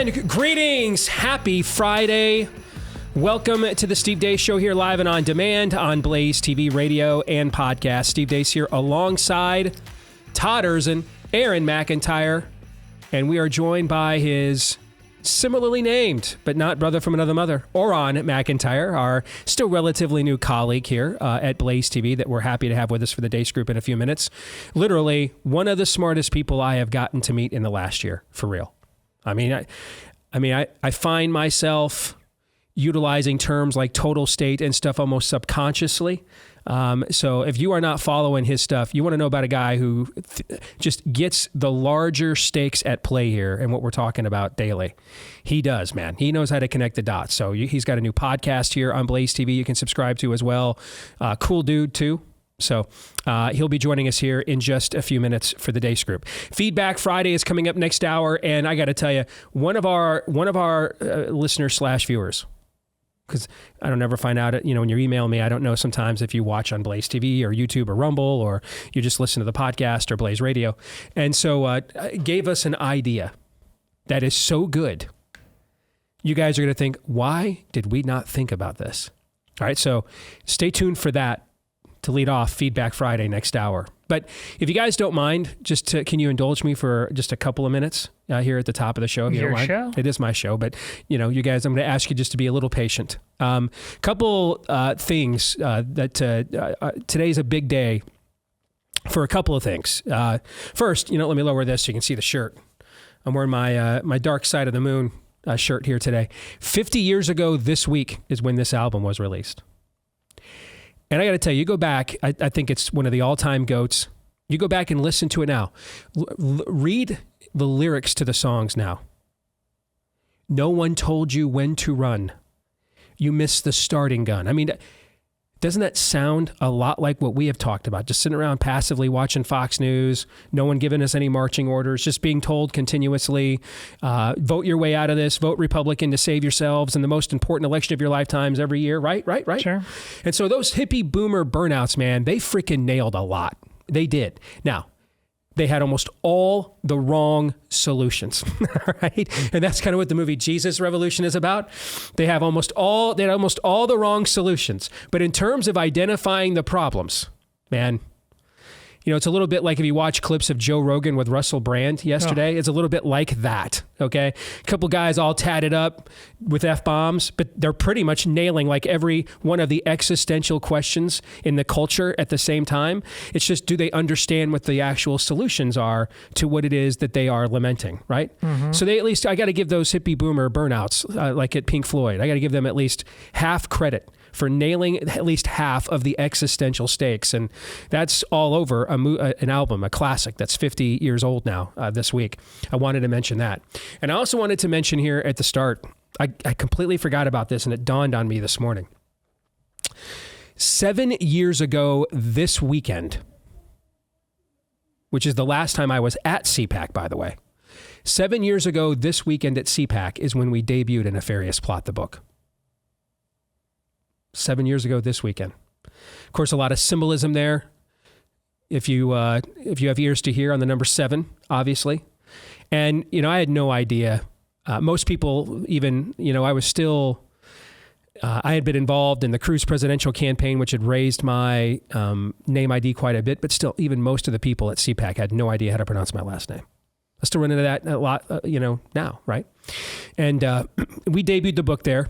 And greetings. Happy Friday. Welcome to the Steve Deace Show here live and on demand on BlazeTV radio and podcast. Steve Deace here alongside Todd Erzin, Aaron MacIntyre, and we are joined by his similarly named, but not brother from another mother, Auron MacIntyre, our still relatively new colleague here at BlazeTV that we're happy to have with us for the Deace Group in a few minutes. Literally one of the smartest people I have gotten to meet in the last year, for real. I find myself utilizing terms like total state and stuff almost subconsciously. So if you are not following his stuff, you want to know about a guy who just gets the larger stakes at play here and what we're talking about daily. He does, man. He knows how to connect the dots. So he's got a new podcast here on BlazeTV you can subscribe to as well. Cool dude too. So he'll be joining us here in just a few minutes for the Deace Group. Feedback Friday is coming up next hour, and I got to tell you, one of our listeners / viewers, because I don't ever find out, when you're emailing me, I don't know sometimes if you watch on Blaze TV or YouTube or Rumble, or you just listen to the podcast or Blaze Radio. And so gave us an idea that is so good. You guys are going to think, why did we not think about this? All right, so stay tuned for that to lead off Feedback Friday next hour. But if you guys don't mind, can you indulge me for just a couple of minutes here at the top of the show? If you don't mind. Show? It is my show, but you guys, I'm going to ask you just to be a little patient. Couple things that today's a big day for a couple of things. First, let me lower this so you can see the shirt. I'm wearing my Dark Side of the Moon shirt here today. 50 years ago this week is when this album was released. And I got to tell you, you go back, I think it's one of the all-time GOATs. You go back and listen to it now. Read the lyrics to the songs now. No one told you when to run. You missed the starting gun. I mean, doesn't that sound a lot like what we have talked about? Just sitting around passively watching Fox News, no one giving us any marching orders, just being told continuously, vote your way out of this, vote Republican to save yourselves in the most important election of your lifetimes every year, right? Sure. And so those hippie boomer burnouts, man, they freaking nailed a lot. They did. Now, they had almost all the wrong solutions, right? And that's kind of what the movie Jesus Revolution is about. They had almost all the wrong solutions. But in terms of identifying the problems, man, it's a little bit like if you watch clips of Joe Rogan with Russell Brand yesterday. It's a little bit like that, okay? A couple guys all tatted up with F-bombs, but they're pretty much nailing like every one of the existential questions in the culture at the same time. It's just, do they understand what the actual solutions are to what it is that they are lamenting, right? Mm-hmm. So I got to give those hippie boomer burnouts, like at Pink Floyd, I got to give them at least half credit for nailing at least half of the existential stakes. And that's all over an album, a classic that's 50 years old now this week. I wanted to mention that. And I also wanted to mention here at the start, I completely forgot about this and it dawned on me this morning. 7 years ago this weekend, which is the last time I was at CPAC, by the way. 7 years ago this weekend at CPAC is when we debuted A Nefarious Plot, the book. 7 years ago this weekend. Of course, a lot of symbolism there. If you have ears to hear on the number 7, obviously. And, I had no idea. Most people even, I had been involved in the Cruz presidential campaign, which had raised my name ID quite a bit, but still, even most of the people at CPAC had no idea how to pronounce my last name. I still run into that a lot, now, right? And we debuted the book there.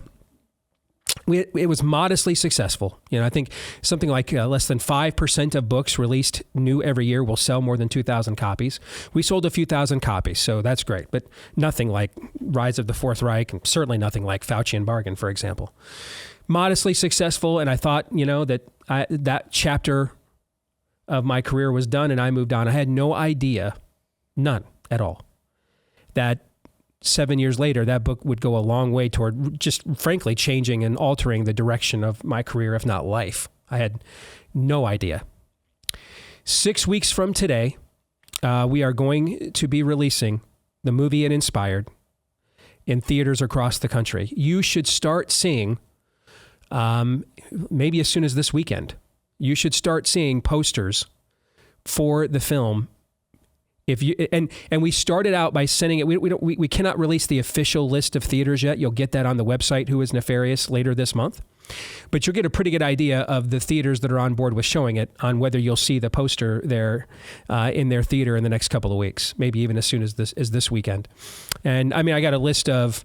It was modestly successful. I think something like less than 5% of books released new every year will sell more than 2,000 copies. We sold a few thousand copies, so that's great, but nothing like Rise of the Fourth Reich, and certainly nothing like Faucian Bargain, for example. Modestly successful, and I thought, that chapter of my career was done, and I moved on. I had no idea, none at all, that 7 years later, that book would go a long way toward just frankly changing and altering the direction of my career, if not life. I had no idea. 6 weeks from today, we are going to be releasing the movie It Inspired in theaters across the country. You should start seeing, maybe as soon as this weekend, you should start seeing posters for the film If you and we started out by sending it. We cannot release the official list of theaters yet. You'll get that on the website Who Is Nefarious later this month. But you'll get a pretty good idea of the theaters that are on board with showing it, on whether you'll see the poster there in their theater in the next couple of weeks, maybe even as soon as this weekend. And I mean, I got a list of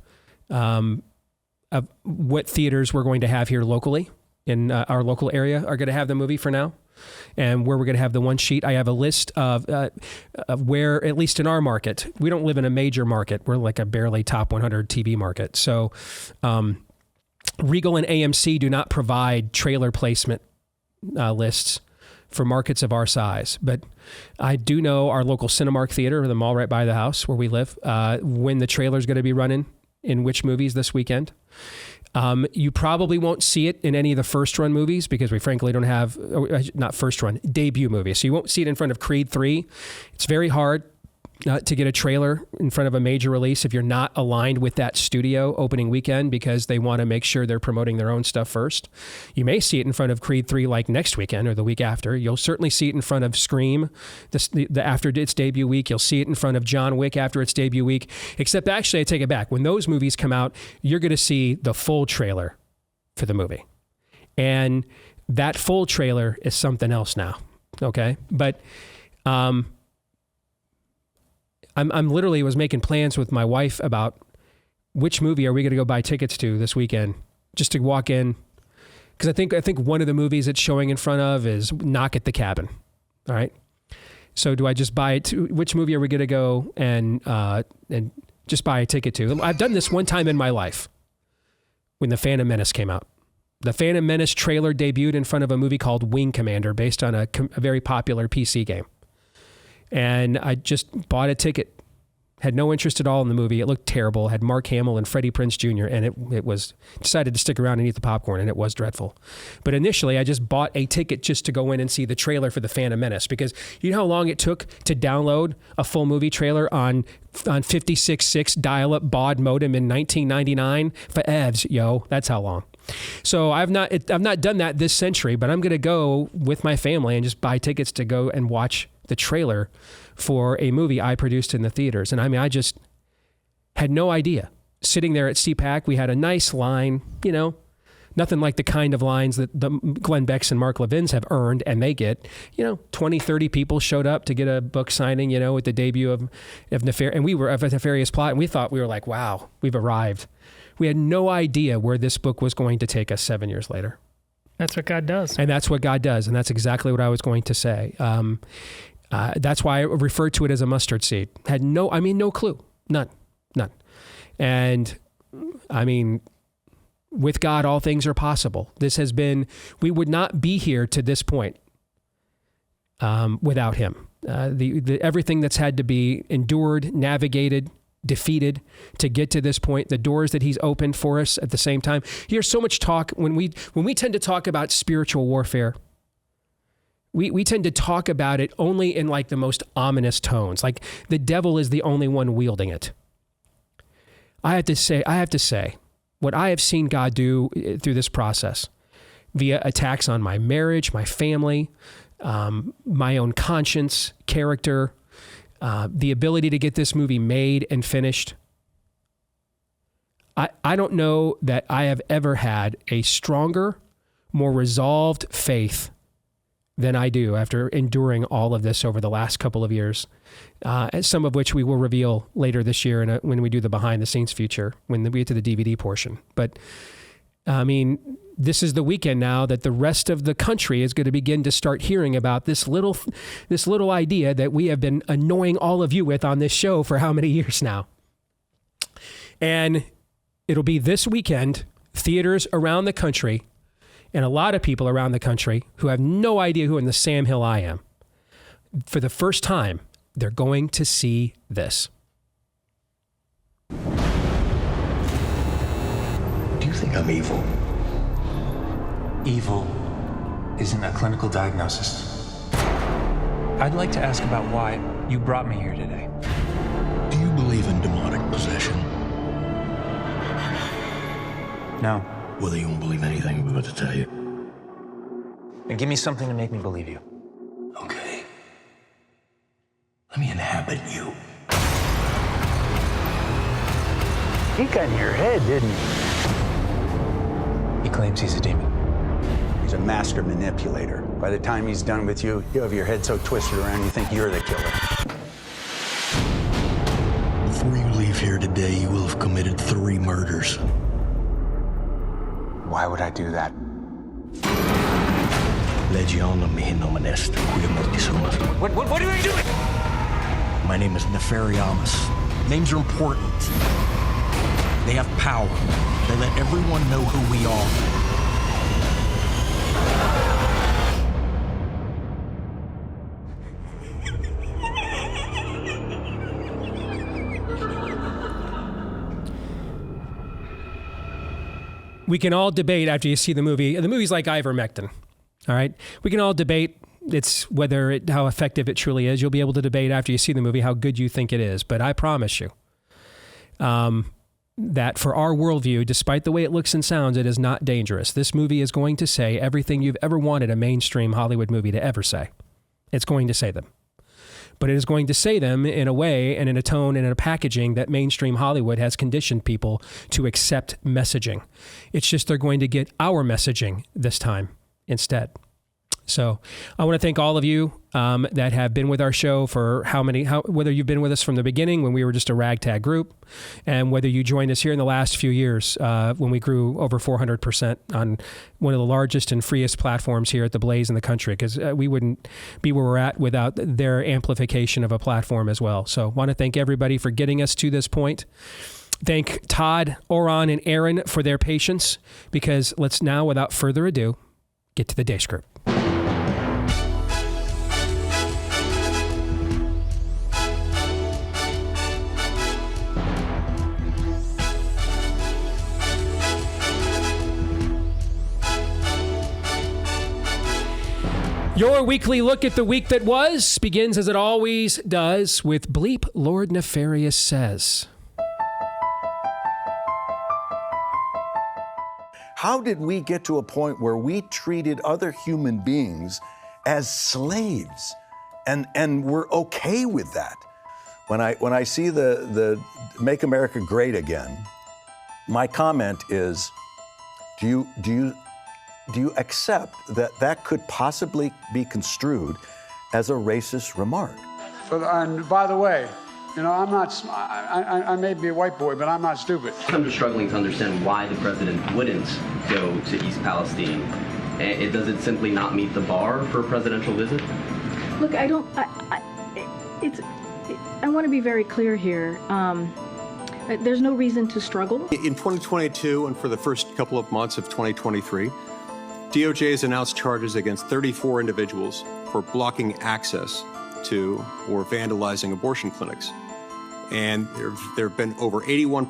what theaters we're going to have here locally in our local area are going to have the movie for now, and where we're going to have the one sheet. I have a list of where, at least in our market, we don't live in a major market. We're like a barely top 100 TV market. So Regal and AMC do not provide trailer placement lists for markets of our size. But I do know our local Cinemark Theater, the mall right by the house where we live, when the trailer's going to be running in which movies this weekend. You probably won't see it in any of the first run movies because we frankly don't have, not first run, debut movies. So you won't see it in front of Creed 3. It's very hard to get a trailer in front of a major release if you're not aligned with that studio opening weekend, because they want to make sure they're promoting their own stuff first. You may see it in front of Creed 3 like next weekend or the week after. You'll certainly see it in front of Scream after its debut week. You'll see it in front of John Wick after its debut week. Except actually, I take it back. When those movies come out, you're going to see the full trailer for the movie. And that full trailer is something else now. Okay? But I'm literally was making plans with my wife about which movie are we going to go buy tickets to this weekend, just to walk in. Because I think one of the movies it's showing in front of is Knock at the Cabin. All right. So do I just buy it? Which movie are we going to go and just buy a ticket to? I've done this one time in my life when The Phantom Menace came out. The Phantom Menace trailer debuted in front of a movie called Wing Commander, based on a very popular PC game. And I just bought a ticket, had no interest at all in the movie. It looked terrible, had Mark Hamill and Freddie Prinze Jr., and it was, decided to stick around and eat the popcorn, and it was dreadful. But initially, I just bought a ticket just to go in and see the trailer for The Phantom Menace, because you know how long it took to download a full movie trailer on 56.6 dial-up baud modem in 1999? For EVs, yo, that's how long. So I've not done that this century, but I'm going to go with my family and just buy tickets to go and watch the trailer for a movie I produced in the theaters. And I mean, I just had no idea. Sitting there at CPAC, we had a nice line, you know, nothing like the kind of lines that the Glenn Becks and Mark Levins have earned, and they get, you know, 20, 30 people showed up to get a book signing, you know, with the debut of Nefarious, and we were of a Nefarious Plot, and we thought, we were like, wow, we've arrived. We had no idea where this book was going to take us 7 years later. That's what God does. And that's what God does, and that's exactly what I was going to say. That's why I referred to it as a mustard seed. Had no clue. None. And I mean, with God, all things are possible. We would not be here to this point without him. Everything that's had to be endured, navigated, defeated to get to this point, the doors that he's opened for us at the same time. You hear so much talk when we tend to talk about spiritual warfare. We tend to talk about it only in like the most ominous tones, like the devil is the only one wielding it. I have to say, what I have seen God do through this process, via attacks on my marriage, my family, my own conscience, character, the ability to get this movie made and finished. I don't know that I have ever had a stronger, more resolved faith than I do after enduring all of this over the last couple of years, some of which we will reveal later this year when we do the behind-the-scenes feature, when we get to the DVD portion. But, I mean, this is the weekend now that the rest of the country is going to begin to start hearing about this little idea that we have been annoying all of you with on this show for how many years now. And it'll be this weekend, theaters around the country, and a lot of people around the country who have no idea who in the Sam Hill I am. For the first time, they're going to see this. Do you think I'm evil? Evil isn't a clinical diagnosis. I'd like to ask about why you brought me here today. Do you believe in demonic possession? No. Well, you won't believe anything I'm about to tell you. Then give me something to make me believe you. Okay. Let me inhabit inhabit you. He got in your head, didn't he? He claims he's a demon. He's a master manipulator. By the time he's done with you, you'll have your head so twisted around you think you're the killer. Before you leave here today, you will have committed 3 murders. Why would I do that? Legion mihi nominest, quia mortisumus. What are you doing? My name is Nefariamus. Names are important. They have power. They let everyone know who we are. We can all debate after you see the movie. The movie's like ivermectin. All right. We can all debate how effective it truly is. You'll be able to debate after you see the movie how good you think it is. But I promise you that for our worldview, despite the way it looks and sounds, it is not dangerous. This movie is going to say everything you've ever wanted a mainstream Hollywood movie to ever say. It's going to say them. But it is going to say them in a way and in a tone and in a packaging that mainstream Hollywood has conditioned people to accept messaging. It's just they're going to get our messaging this time instead. So I want to thank all of you that have been with our show for whether you've been with us from the beginning when we were just a ragtag group, and whether you joined us here in the last few years when we grew over 400% on one of the largest and freest platforms here at the Blaze in the country, because we wouldn't be where we're at without their amplification of a platform as well. So I want to thank everybody for getting us to this point. Thank Todd, Auron, and Aaron for their patience, because let's now, without further ado, get to the day script. Your weekly look at the week that was begins, as it always does, with Bleep Lord Nefarious Says. How did we get to a point where we treated other human beings as slaves, and we're okay with that? When I see the Make America Great Again, my comment is, do you accept that could possibly be construed as a racist remark? And by the way, I'm not, I may be a white boy, but I'm not stupid. I'm just struggling to understand why the president wouldn't go to East Palestine. Does it simply not meet the bar for a presidential visit? Look, I want to be very clear here. There's no reason to struggle. In 2022 and for the first couple of months of 2023, DOJ has announced charges against 34 individuals for blocking access to or vandalizing abortion clinics. And there have been over 81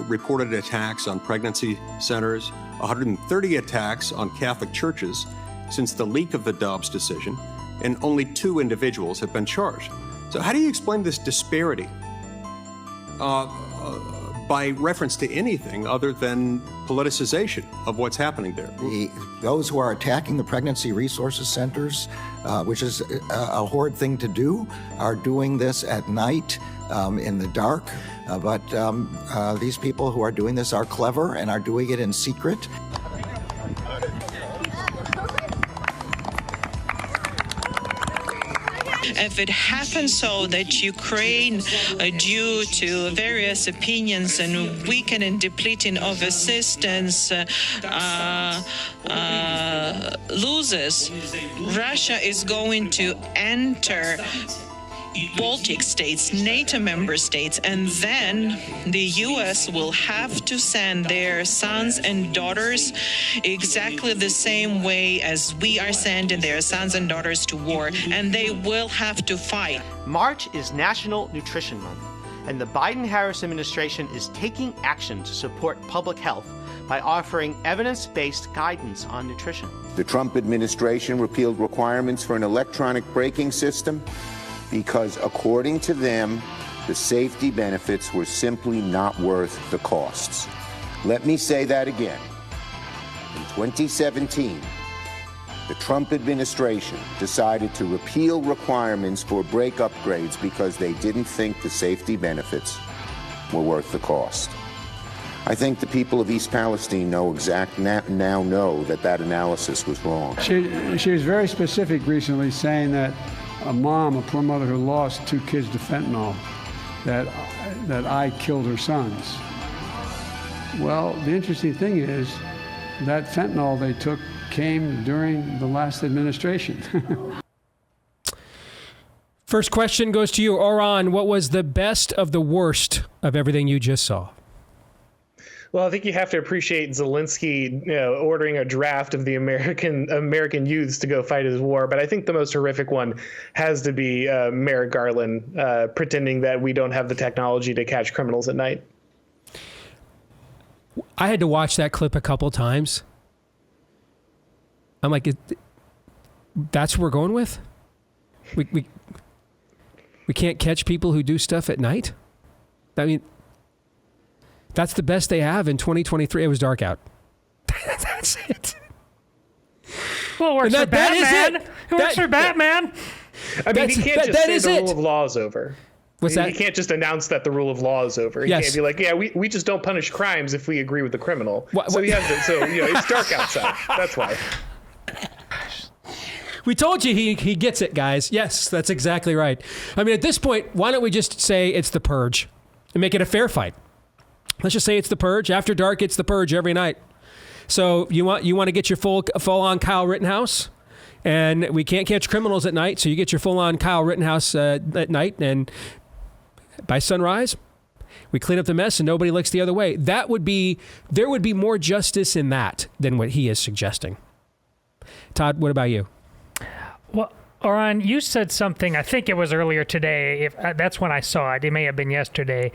reported attacks on pregnancy centers, 130 attacks on Catholic churches since the leak of the Dobbs decision, and only 2 individuals have been charged. So how do you explain this disparity by reference to anything other than politicization of what's happening there? Those who are attacking the pregnancy resources centers, which is a horrid thing to do, are doing this at night in the dark. But these people who are doing this are clever and are doing it in secret. If it happens so that Ukraine, due to various opinions and weakening and depleting of assistance, loses, Russia is going to enter Baltic states, NATO member states, and then the U.S. will have to send their sons and daughters exactly the same way as we are sending their sons and daughters to war, and they will have to fight. March is National Nutrition Month, and the Biden-Harris administration is taking action to support public health by offering evidence-based guidance on nutrition. The Trump administration repealed requirements for an electronic braking system because, according to them, the safety benefits were simply not worth the costs. Let me say that again. In 2017, The Trump administration decided to repeal requirements for brake upgrades because they didn't think the safety benefits were worth the cost. I think the people of East Palestine now know that analysis was wrong. She was very specific recently, saying that a mom, a poor mother who lost 2 kids to fentanyl, that I killed her sons. Well, the interesting thing is that fentanyl they took came during the last administration. First question goes to you, Auron. What was the best of the worst of everything you just saw? Well, I think you have to appreciate Zelensky, ordering a draft of the American youths to go fight his war. But I think the most horrific one has to be Merrick Garland pretending that we don't have the technology to catch criminals at night. I had to watch that clip a couple times. I'm like, that's what we're going with? We can't catch people who do stuff at night? I mean, that's the best they have in 2023. It was dark out. That's it. Well, it works for Batman. It works for Batman. I mean, he can't just say the rule of law is over. What's that? He can't just announce that the rule of law is over. He can't be like, yeah, we just don't punish crimes if we agree with the criminal. So he has to, it's dark outside. That's why. We told you he gets it, guys. Yes, that's exactly right. I mean, at this point, why don't we just say it's the Purge and make it a fair fight? Let's just say it's the Purge. After dark, it's the Purge every night. So you want to get your full-on Kyle Rittenhouse, and we can't catch criminals at night, so you get your full-on Kyle Rittenhouse at night, and by sunrise, we clean up the mess and nobody looks the other way. There would be more justice in that than what he is suggesting. Todd, what about you? Well, Auron, you said something, I think it was earlier today. That's when I saw it. It may have been yesterday.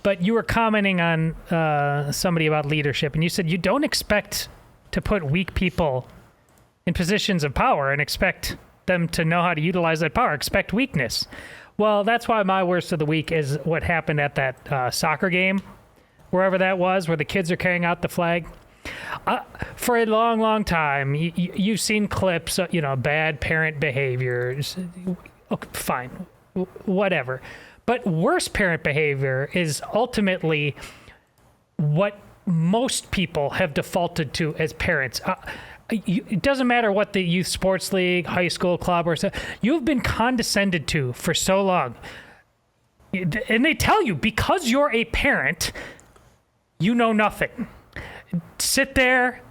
But you were commenting on somebody about leadership, and you said you don't expect to put weak people in positions of power and expect them to know how to utilize that power. Expect weakness. Well, that's why my worst of the week is what happened at that soccer game, wherever that was, where the kids are carrying out the flag. For a long, long time, you've seen clips, bad parent behaviors. Okay, fine, whatever. But worse parent behavior is ultimately what most people have defaulted to as parents. It doesn't matter what the youth sports league, high school club, or so, you've been condescended to for so long. And they tell you, because you're a parent, you know nothing. Sit there.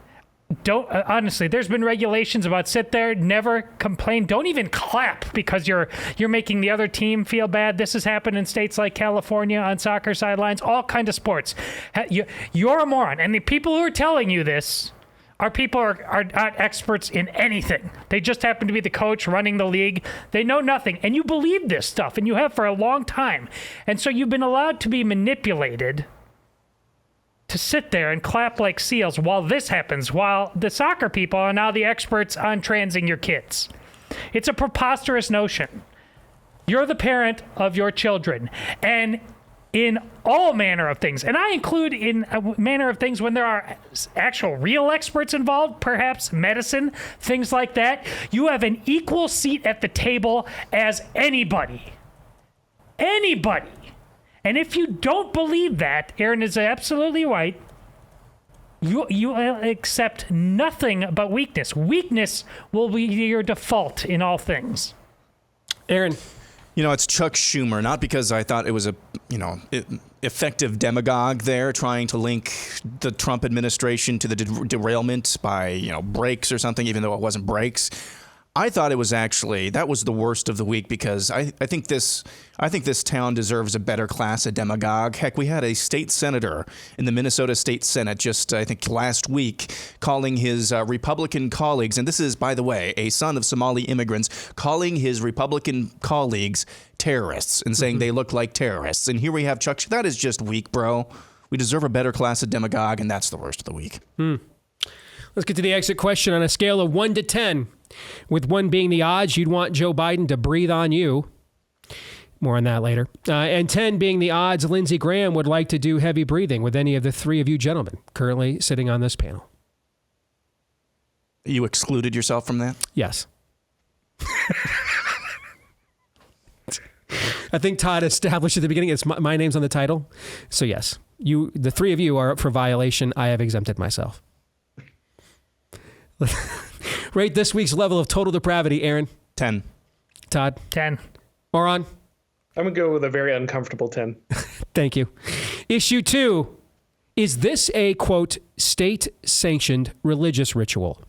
Honestly, there's been regulations about sit there, never complain, don't even clap because you're making the other team feel bad. This has happened in states like California on soccer sidelines, all kinds of sports. You're a moron. And the people who are telling you this are people who are not experts in anything. They just happen to be the coach running the league. They know nothing. And you believe this stuff, and you have for a long time. And so you've been allowed to be manipulated to sit there and clap like seals while this happens, while the soccer people are now the experts on transing your kids. It's a preposterous notion. You're the parent of your children. And in all manner of things, and I include in a manner of things when there are actual real experts involved, perhaps medicine, things like that, you have an equal seat at the table as anybody. Anybody. And if you don't believe that, Aaron is absolutely right, you accept nothing but weakness. Weakness will be your default in all things. Aaron. It's Chuck Schumer, not because I thought it was a, effective demagogue there trying to link the Trump administration to the derailment by, brakes or something, even though it wasn't brakes. I thought it was that was the worst of the week because I think this town deserves a better class of demagogue. Heck, we had a state senator in the Minnesota State Senate just, I think, last week calling his Republican colleagues, and this is, by the way, a son of Somali immigrants, calling his Republican colleagues terrorists and saying they look like terrorists. And here we have Chuck. That is just weak, bro. We deserve a better class of demagogue, and that's the worst of the week. Let's get to the exit question on a scale of 1 to 10. With 1 being the odds you'd want Joe Biden to breathe on you. More on that later. And 10 being the odds Lindsey Graham would like to do heavy breathing with any of the 3 of you gentlemen currently sitting on this panel. You excluded yourself from that? Yes. I think Todd established at the beginning it's my name's on the title. So yes, the three of you are up for violation. I have exempted myself. Rate this week's level of total depravity, Aaron. 10. Todd. 10. Auron. I'm going to go with a very uncomfortable 10. Thank you. Issue 2. Is this a, quote, state-sanctioned religious ritual?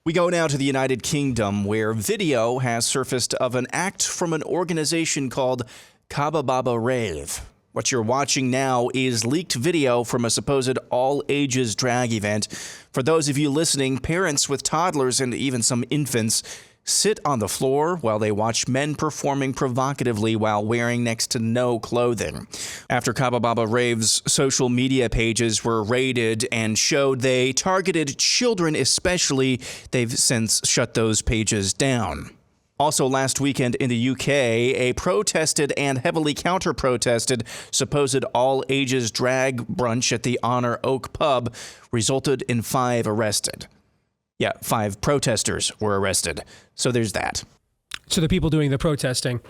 We go now to the United Kingdom, where video has surfaced of an act from an organization called Kaba Baba Rave. What you're watching now is leaked video from a supposed all-ages drag event. For those of you listening, parents with toddlers and even some infants sit on the floor while they watch men performing provocatively while wearing next to no clothing. After Kaba Baba Rave's social media pages were raided and showed they targeted children especially, they've since shut those pages down. Also last weekend in the UK, a protested and heavily counter-protested supposed all-ages drag brunch at the Honor Oak pub resulted in 5 arrested. Yeah, 5 protesters were arrested. So there's that. So the people doing the protesting,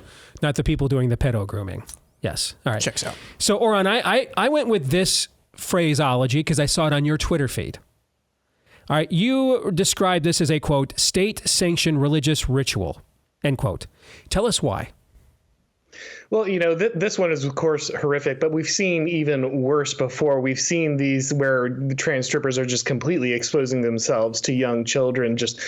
not the people doing the pedo grooming. Yes. All right. Checks out. So, Auron, I went with this phraseology because I saw it on your Twitter feed. All right. You described this as a, quote, state-sanctioned religious ritual, end quote. Tell us why. Well, this one is, of course, horrific, but we've seen even worse before. We've seen these where the trans strippers are just completely exposing themselves to young children, just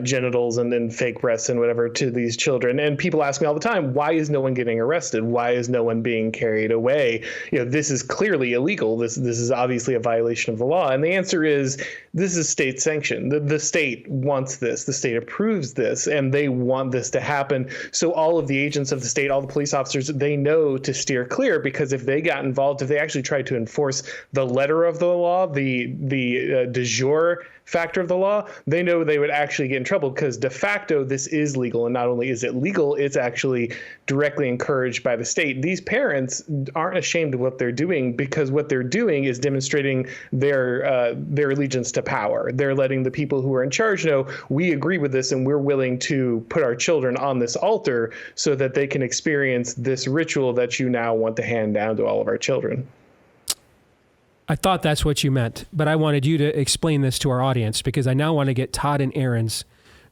genitals and then fake breasts and whatever to these children. And people ask me all the time, why is no one getting arrested? Why is no one being carried away? This is clearly illegal. This is obviously a violation of the law. And the answer is this is state sanctioned. The state wants this. The state approves this, and they want this to happen. So all of the agents of the state, all the police officers, they know to steer clear, because if they got involved, if they actually tried to enforce the letter of the law, the de jure factor of the law, they know they would actually get in trouble, because de facto this is legal. And not only is it legal, it's actually directly encouraged by the state. These parents aren't ashamed of what they're doing, because what they're doing is demonstrating their allegiance to power. They're letting the people who are in charge know, we agree with this and we're willing to put our children on this altar so that they can experience this ritual that you now want to hand down to all of our children. I thought that's what you meant, but I wanted you to explain this to our audience, because I now want to get Todd and Aaron's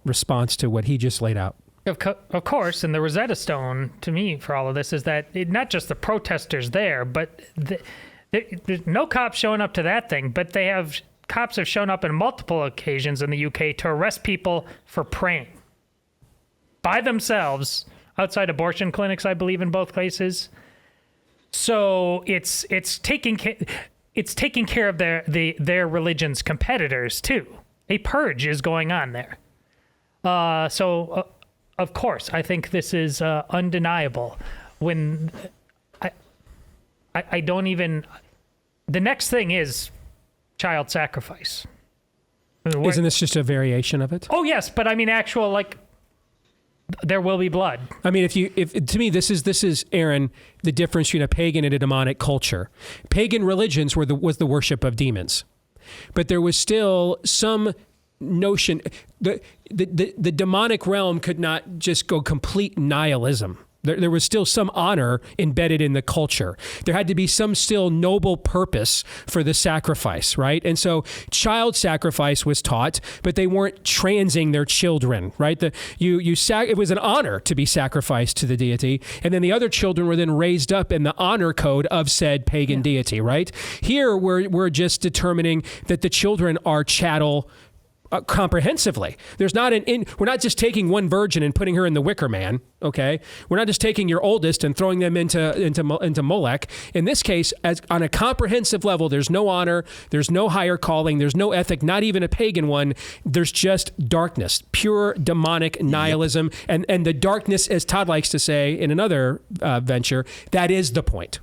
response to what he just laid out. Of course, and the Rosetta Stone to me for all of this is that not just the protesters there, but there's no cops showing up to that thing, but cops have shown up on multiple occasions in the UK to arrest people for praying by themselves outside abortion clinics, I believe, in both cases. So it's taking care of their religion's competitors too. A purge is going on there. Of course, I think this is undeniable. When I don't even. The next thing is child sacrifice. Isn't this just a variation of it? Oh yes, but I mean actual there will be blood. I mean, if to me this is Aaron, the difference between a pagan and a demonic culture. Pagan religions was the worship of demons, but there was still some notion the demonic realm could not just go complete nihilism. There was still some honor embedded in the culture. There had to be some still noble purpose for the sacrifice, right? And so child sacrifice was taught, but they weren't transing their children, right? It was an honor to be sacrificed to the deity, and then the other children were then raised up in the honor code of said pagan deity, right? Here we're just determining that the children are chattel comprehensively. There's not we're not just taking one virgin and putting her in the Wicker Man, okay? We're not just taking your oldest and throwing them into Molech. In this case, as on a comprehensive level, there's no honor, there's no higher calling, there's no ethic, not even a pagan one. There's just darkness, pure demonic nihilism. Yep. And the darkness, as Todd likes to say in another venture, that is the point.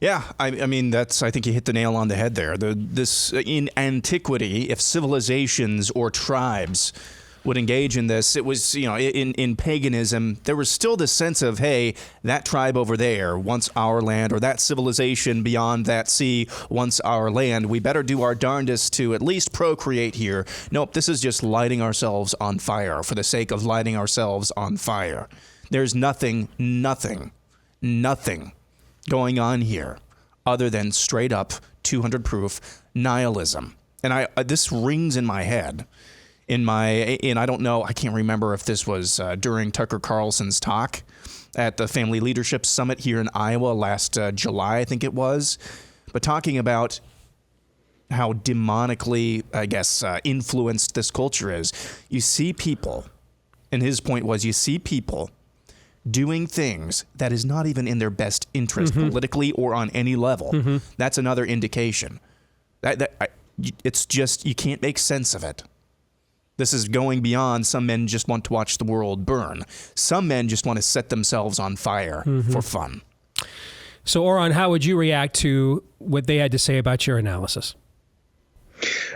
Yeah, I mean, I think you hit the nail on the head there. In antiquity, if civilizations or tribes would engage in this, it was, in paganism, there was still this sense of, hey, that tribe over there wants our land, or that civilization beyond that sea wants our land. We better do our darndest to at least procreate here. Nope, this is just lighting ourselves on fire for the sake of lighting ourselves on fire. There's nothing going on here other than straight up 200 proof nihilism. And this rings in my head. I don't know, I can't remember if this was during Tucker Carlson's talk at the Family Leadership Summit here in Iowa last July, I think it was, but talking about how demonically, I guess, influenced this culture is. You see people, and his point was, you see people doing things that is not even in their best interest politically or on any level. That's another indication. It's just, you can't make sense of it. This is going beyond some men just want to watch the world burn. Some men just want to set themselves on fire for fun. So, Auron, how would you react to what they had to say about your analysis?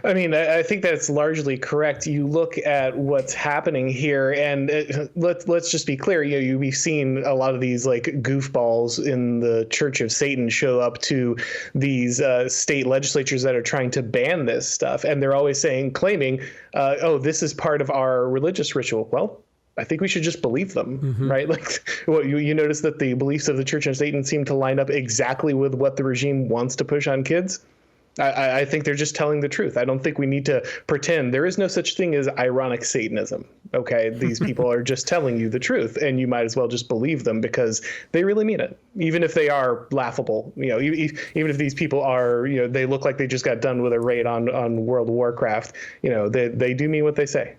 I mean, I think that's largely correct. You look at what's happening here, and let's just be clear. We've seen a lot of these like goofballs in the Church of Satan show up to these state legislatures that are trying to ban this stuff, and they're always claiming, "Oh, this is part of our religious ritual." Well, I think we should just believe them, right? Like, you notice that the beliefs of the Church of Satan seem to line up exactly with what the regime wants to push on kids. I think they're just telling the truth. I don't think we need to pretend. There is no such thing as ironic Satanism. Okay, these people are just telling you the truth, and you might as well just believe them because they really mean it, even if they are laughable. Even if these people are, they look like they just got done with a raid on World of Warcraft. They do mean what they say.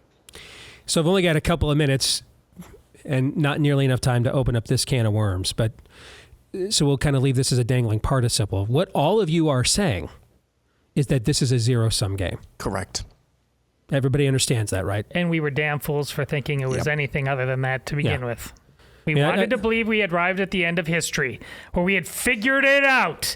So I've only got a couple of minutes, and not nearly enough time to open up this can of worms. But so we'll kind of leave this as a dangling participle. What all of you are saying is that this is a zero-sum game. Correct. Everybody understands that, right? And we were damn fools for thinking it was anything other than that to begin with. We wanted to believe we had arrived at the end of history, where we had figured it out.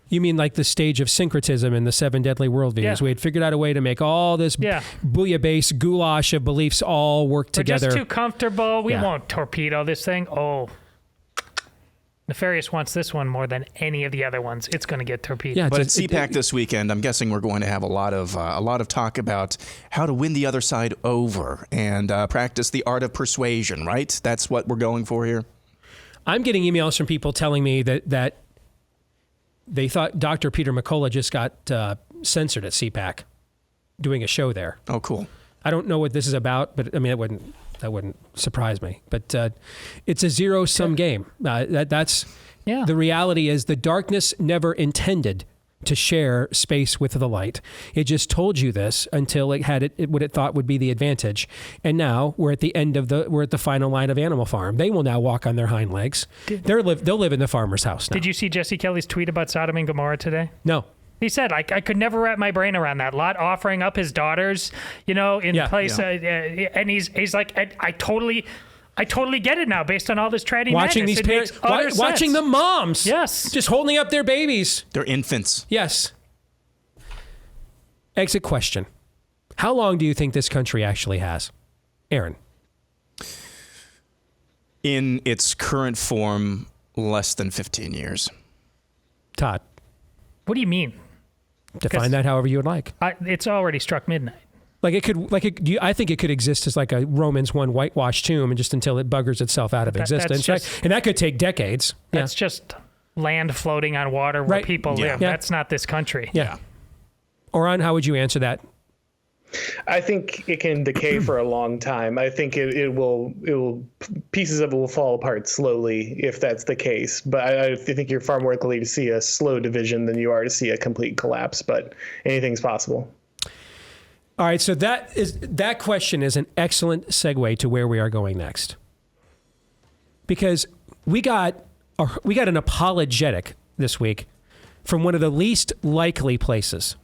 You mean like the stage of syncretism in the 7 deadly worldviews? Yeah. We had figured out a way to make all this bouillabaisse goulash of beliefs all work together. We're just too comfortable. We won't torpedo this thing. Oh. Nefarious wants this one more than any of the other ones. It's going to get torpedoed. Yeah, but at CPAC this weekend, I'm guessing we're going to have a lot of talk about how to win the other side over and practice the art of persuasion. Right? That's what we're going for here. I'm getting emails from people telling me that they thought Dr. Peter McCullough just got censored at CPAC, doing a show there. Oh, cool. I don't know what this is about, but I mean, that wouldn't surprise me. But it's a zero-sum game. That's the reality is the darkness never intended to share space with the light. It just told you this until it had what it thought would be the advantage. And now we're at the end of we're at the final line of Animal Farm. They will now walk on their hind legs. They'll live in the farmer's house now. Did you see Jesse Kelly's tweet about Sodom and Gomorrah today? No. He said, I could never wrap my brain around that. Lot offering up his daughters, in place. And he's like, I totally get it now based on all this trading. Watching these parents, watching the moms. Yes. Just holding up their babies. They're infants. Yes. Exit question. How long do you think this country actually has? Aaron. In its current form, less than 15 years. Todd. What do you mean? Define that however you would like. It's already struck midnight. I think it could exist as like a Romans 1 whitewashed tomb, and just until it buggers itself out of existence. And that could take decades. That's just land floating on water where people live. Yeah. That's not this country. Yeah. Auron, how would you answer that? I think it can decay for a long time. I think it will pieces of it will fall apart slowly if that's the case. But I think you're far more likely to see a slow division than you are to see a complete collapse. But anything's possible. All right, so that question is an excellent segue to where we are going next. Because we got an apologetic this week from one of the least likely places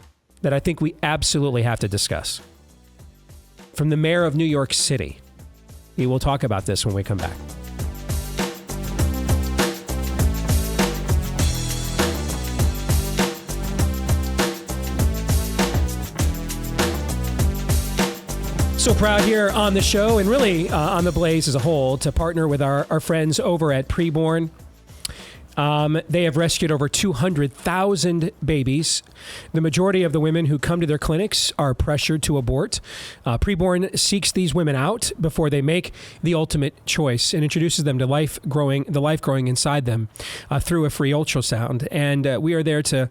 that I think we absolutely have to discuss. From the mayor of New York City. We will talk about this when we come back. So proud here on the show and really on the Blaze as a whole to partner with our friends over at Preborn. They have rescued over 200,000 babies. The majority of the women who come to their clinics are pressured to abort. Preborn seeks these women out before they make the ultimate choice and introduces them to the life growing inside them through a free ultrasound. And we are there to,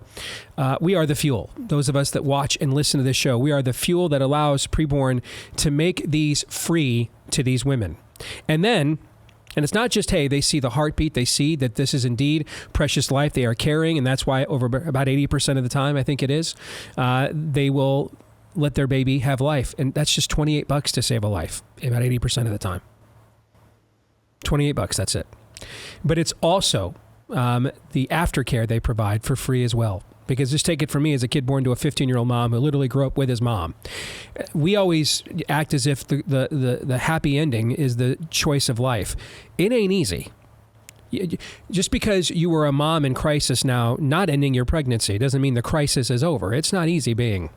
we are the fuel. Those of us that watch and listen to this show, we are the fuel that allows Preborn to make these free to these women. And it's not just, hey, they see the heartbeat. They see that this is indeed precious life they are carrying. And that's why over about 80% of the time, I think it is, they will let their baby have life. And that's just $28 to save a life about 80% of the time. $28, that's it. But it's also the aftercare they provide for free as well. Because just take it from me as a kid born to a 15-year-old mom who literally grew up with his mom. We always act as if the happy ending is the choice of life. It ain't easy. Just because you were a mom in crisis now, not ending your pregnancy, doesn't mean the crisis is over. It's not easy being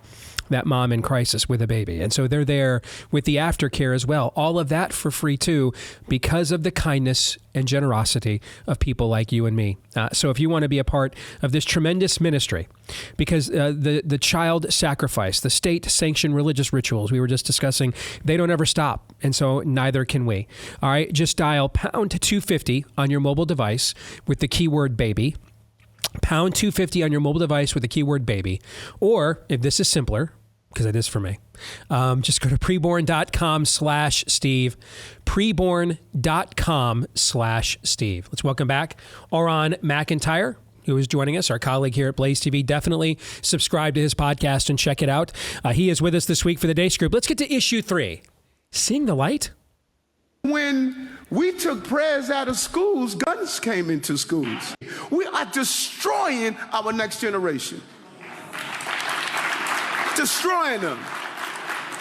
that mom in crisis with a baby. And so they're there with the aftercare as well. All of that for free too, because of the kindness and generosity of people like you and me. So if you want to be a part of this tremendous ministry, because the child sacrifice, the state-sanctioned religious rituals we were just discussing, they don't ever stop. And so neither can we. All right, just dial pound 250 on your mobile device with the keyword baby. Pound 250 on your mobile device with the keyword baby. Or if this is simpler, because it is for me, just go to preborn.com/Steve. Preborn.com/Steve. Let's welcome back Auron MacIntyre, who is joining us, our colleague here at BlazeTV. Definitely subscribe to his podcast and check it out. He is with us this week for the Day Scoop. Let's get to issue 3. Seeing the light? When we took prayers out of schools, guns came into schools. We are destroying our next generation. Destroying them.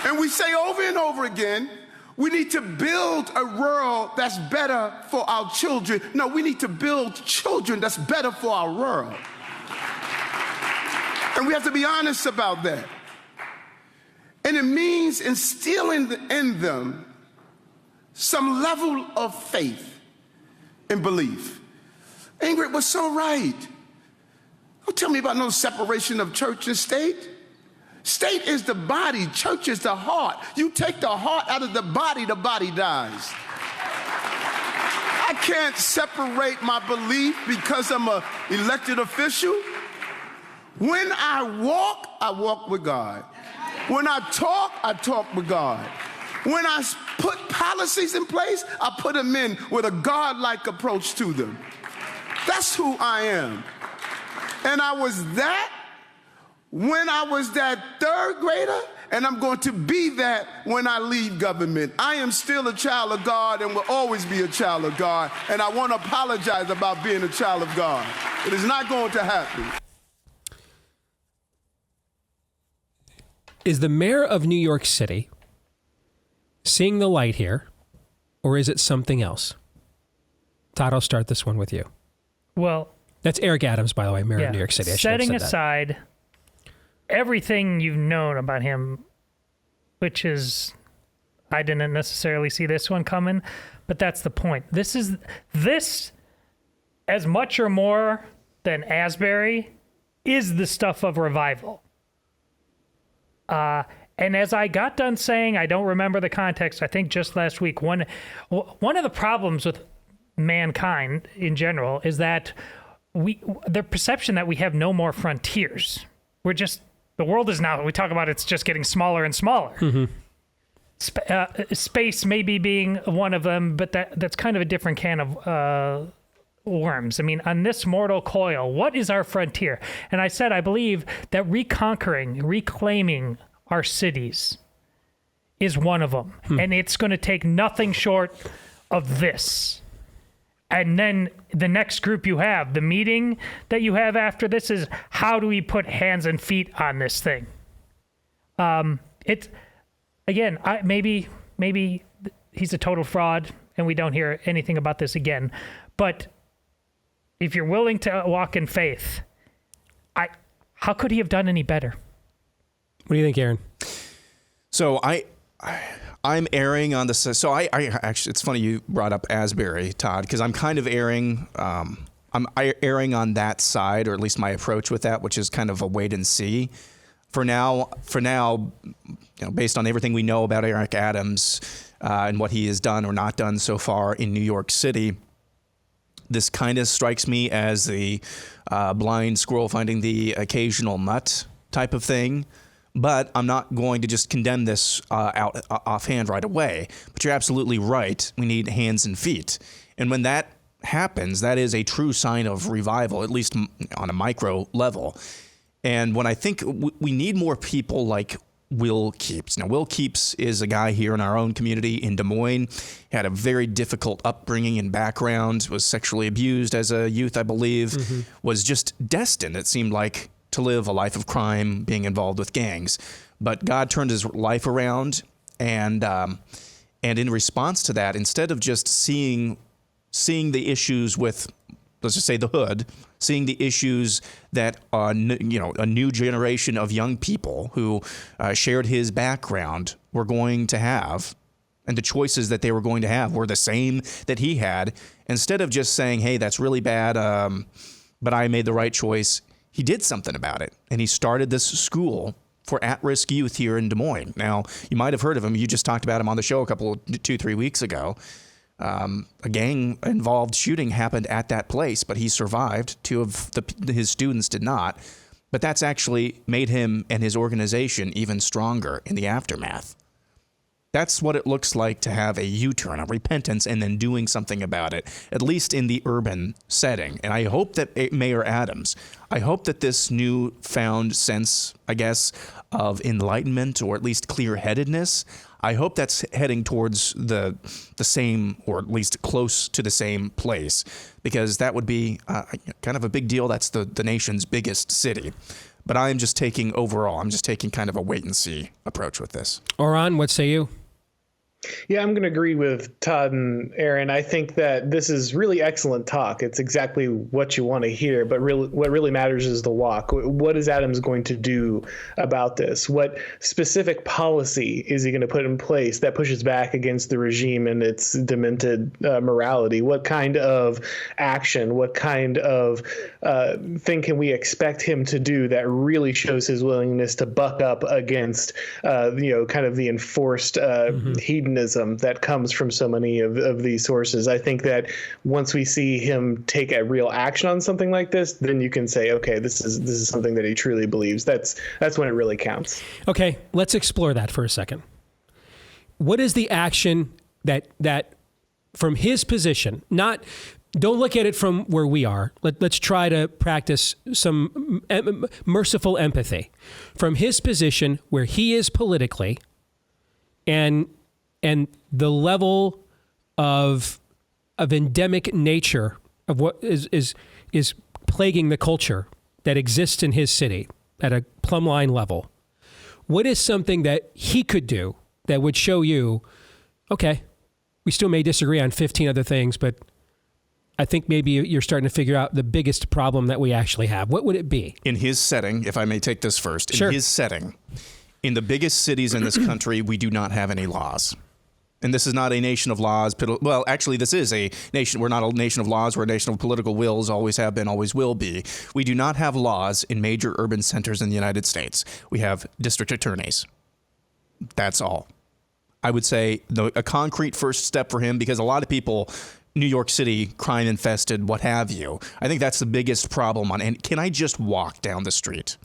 And we say over and over again, we need to build a world that's better for our children. No, we need to build children that's better for our world. And we have to be honest about that. And it means instilling in them some level of faith and belief. Ingrid was so right. Don't tell me about no separation of church and state. State is the body, church is the heart. You take the heart out of the body dies. I can't separate my belief because I'm an elected official. When I walk with God. When I talk with God. When I put policies in place, I put them in with a God-like approach to them. That's who I am. And I was that when I was that 3rd grader, and I'm going to be that when I leave government. I am still a child of God and will always be a child of God, and I want to apologize about being a child of God. It is not going to happen. Is the mayor of New York City seeing the light here, or is it something else? Todd, I'll start this one with you. Well, that's Eric Adams, by the way, mayor of New York City. Setting aside everything you've known about him, which is, I didn't necessarily see this one coming, but that's the point. This, as much or more than Asbury, is the stuff of revival. And as I got done saying, I don't remember the context, I think just last week, one of the problems with mankind in general is that the perception that we have no more frontiers. The world is now, we talk about it's just getting smaller and smaller. Mm-hmm. Space maybe being one of them, but that's kind of a different can of worms. I mean, on this mortal coil, what is our frontier? And I said, I believe that reclaiming our cities is one of them. And it's going to take nothing short of this. And then the next group you have, the meeting that you have after this is, how do we put hands and feet on this thing? Maybe he's a total fraud and we don't hear anything about this again. But if you're willing to walk in faith, how could he have done any better? What do you think, Aaron? So I'm erring on the so I actually it's funny you brought up Asbury, Todd, because I'm kind of erring erring on that side, or at least my approach with that, which is kind of a wait and see. For now, based on everything we know about Eric Adams and what he has done or not done so far in New York City, this kind of strikes me as the blind squirrel finding the occasional nut type of thing. But I'm not going to just condemn this out offhand right away. But you're absolutely right. We need hands and feet. And when that happens, that is a true sign of revival, at least on a micro level. And when I think we need more people like Will Keeps. Now, Will Keeps is a guy here in our own community in Des Moines. He had a very difficult upbringing and background, was sexually abused as a youth, I believe, was just destined, it seemed like, to live a life of crime, being involved with gangs. But God turned his life around, and in response to that, instead of just seeing the issues with, let's just say, the hood, seeing the issues that a new generation of young people who shared his background were going to have, and the choices that they were going to have were the same that he had, instead of just saying, hey, that's really bad, but I made the right choice, he did something about it, and he started this school for at-risk youth here in Des Moines. Now, you might have heard of him. You just talked about him on the show 2-3 weeks ago. A gang-involved shooting happened at that place, but he survived. 2 of his students did not. But that's actually made him and his organization even stronger in the aftermath. That's what it looks like to have a U-turn, a repentance, and then doing something about it, at least in the urban setting. And I hope that Mayor Adams, I hope that this newfound sense, I guess, of enlightenment or at least clear-headedness, I hope that's heading towards the same, or at least close to the same place, because that would be kind of a big deal. That's the nation's biggest city. But I'm just taking kind of a wait-and-see approach with this. Auron, what say you? Yeah, I'm going to agree with Todd and Aaron. I think that this is really excellent talk. It's exactly what you want to hear, but what really matters is the walk. What is Adams going to do about this? What specific policy is he going to put in place that pushes back against the regime and its demented morality? What kind of action, what kind of thing can we expect him to do that really shows his willingness to buck up against, kind of the enforced hedonism that comes from so many of these sources? I think that once we see him take a real action on something like this, then you can say, okay, this is something that he truly believes. That's when it really counts. Okay, let's explore that for a second. What is the action that from his position, don't look at it from where we are. Let's try to practice some merciful empathy. From his position where he is politically, and the level of endemic nature of what is plaguing the culture that exists in his city at a plumb line level, what is something that he could do that would show you, okay, we still may disagree on 15 other things, but I think maybe you're starting to figure out the biggest problem that we actually have. What would it be? In his setting, if I may take this first, in his setting, in the biggest cities in this country, we do not have any laws. And this is not a nation of laws. Well, actually, this is a nation. We're not a nation of laws. We're a nation of political wills, always have been, always will be. We do not have laws in major urban centers in the United States. We have district attorneys. That's all. I would say a concrete first step for him, because a lot of people, New York City, crime infested, what have you. I think that's the biggest problem. And can I just walk down the street?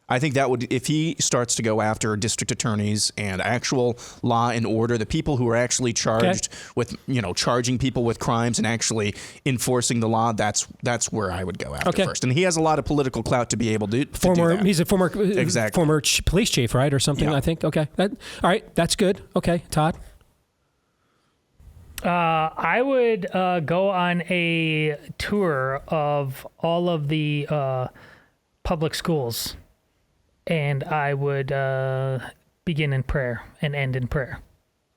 I think that would, if he starts to go after district attorneys and actual law and order, the people who are actually charged with, charging people with crimes and actually enforcing the law, that's where I would go after first. And he has a lot of political clout to be able to do that. He's a former police chief, right, or something? Yeah. I think. Okay, all right, that's good. Okay, Todd. I would go on a tour of all of the public schools. And I would begin in prayer and end in prayer.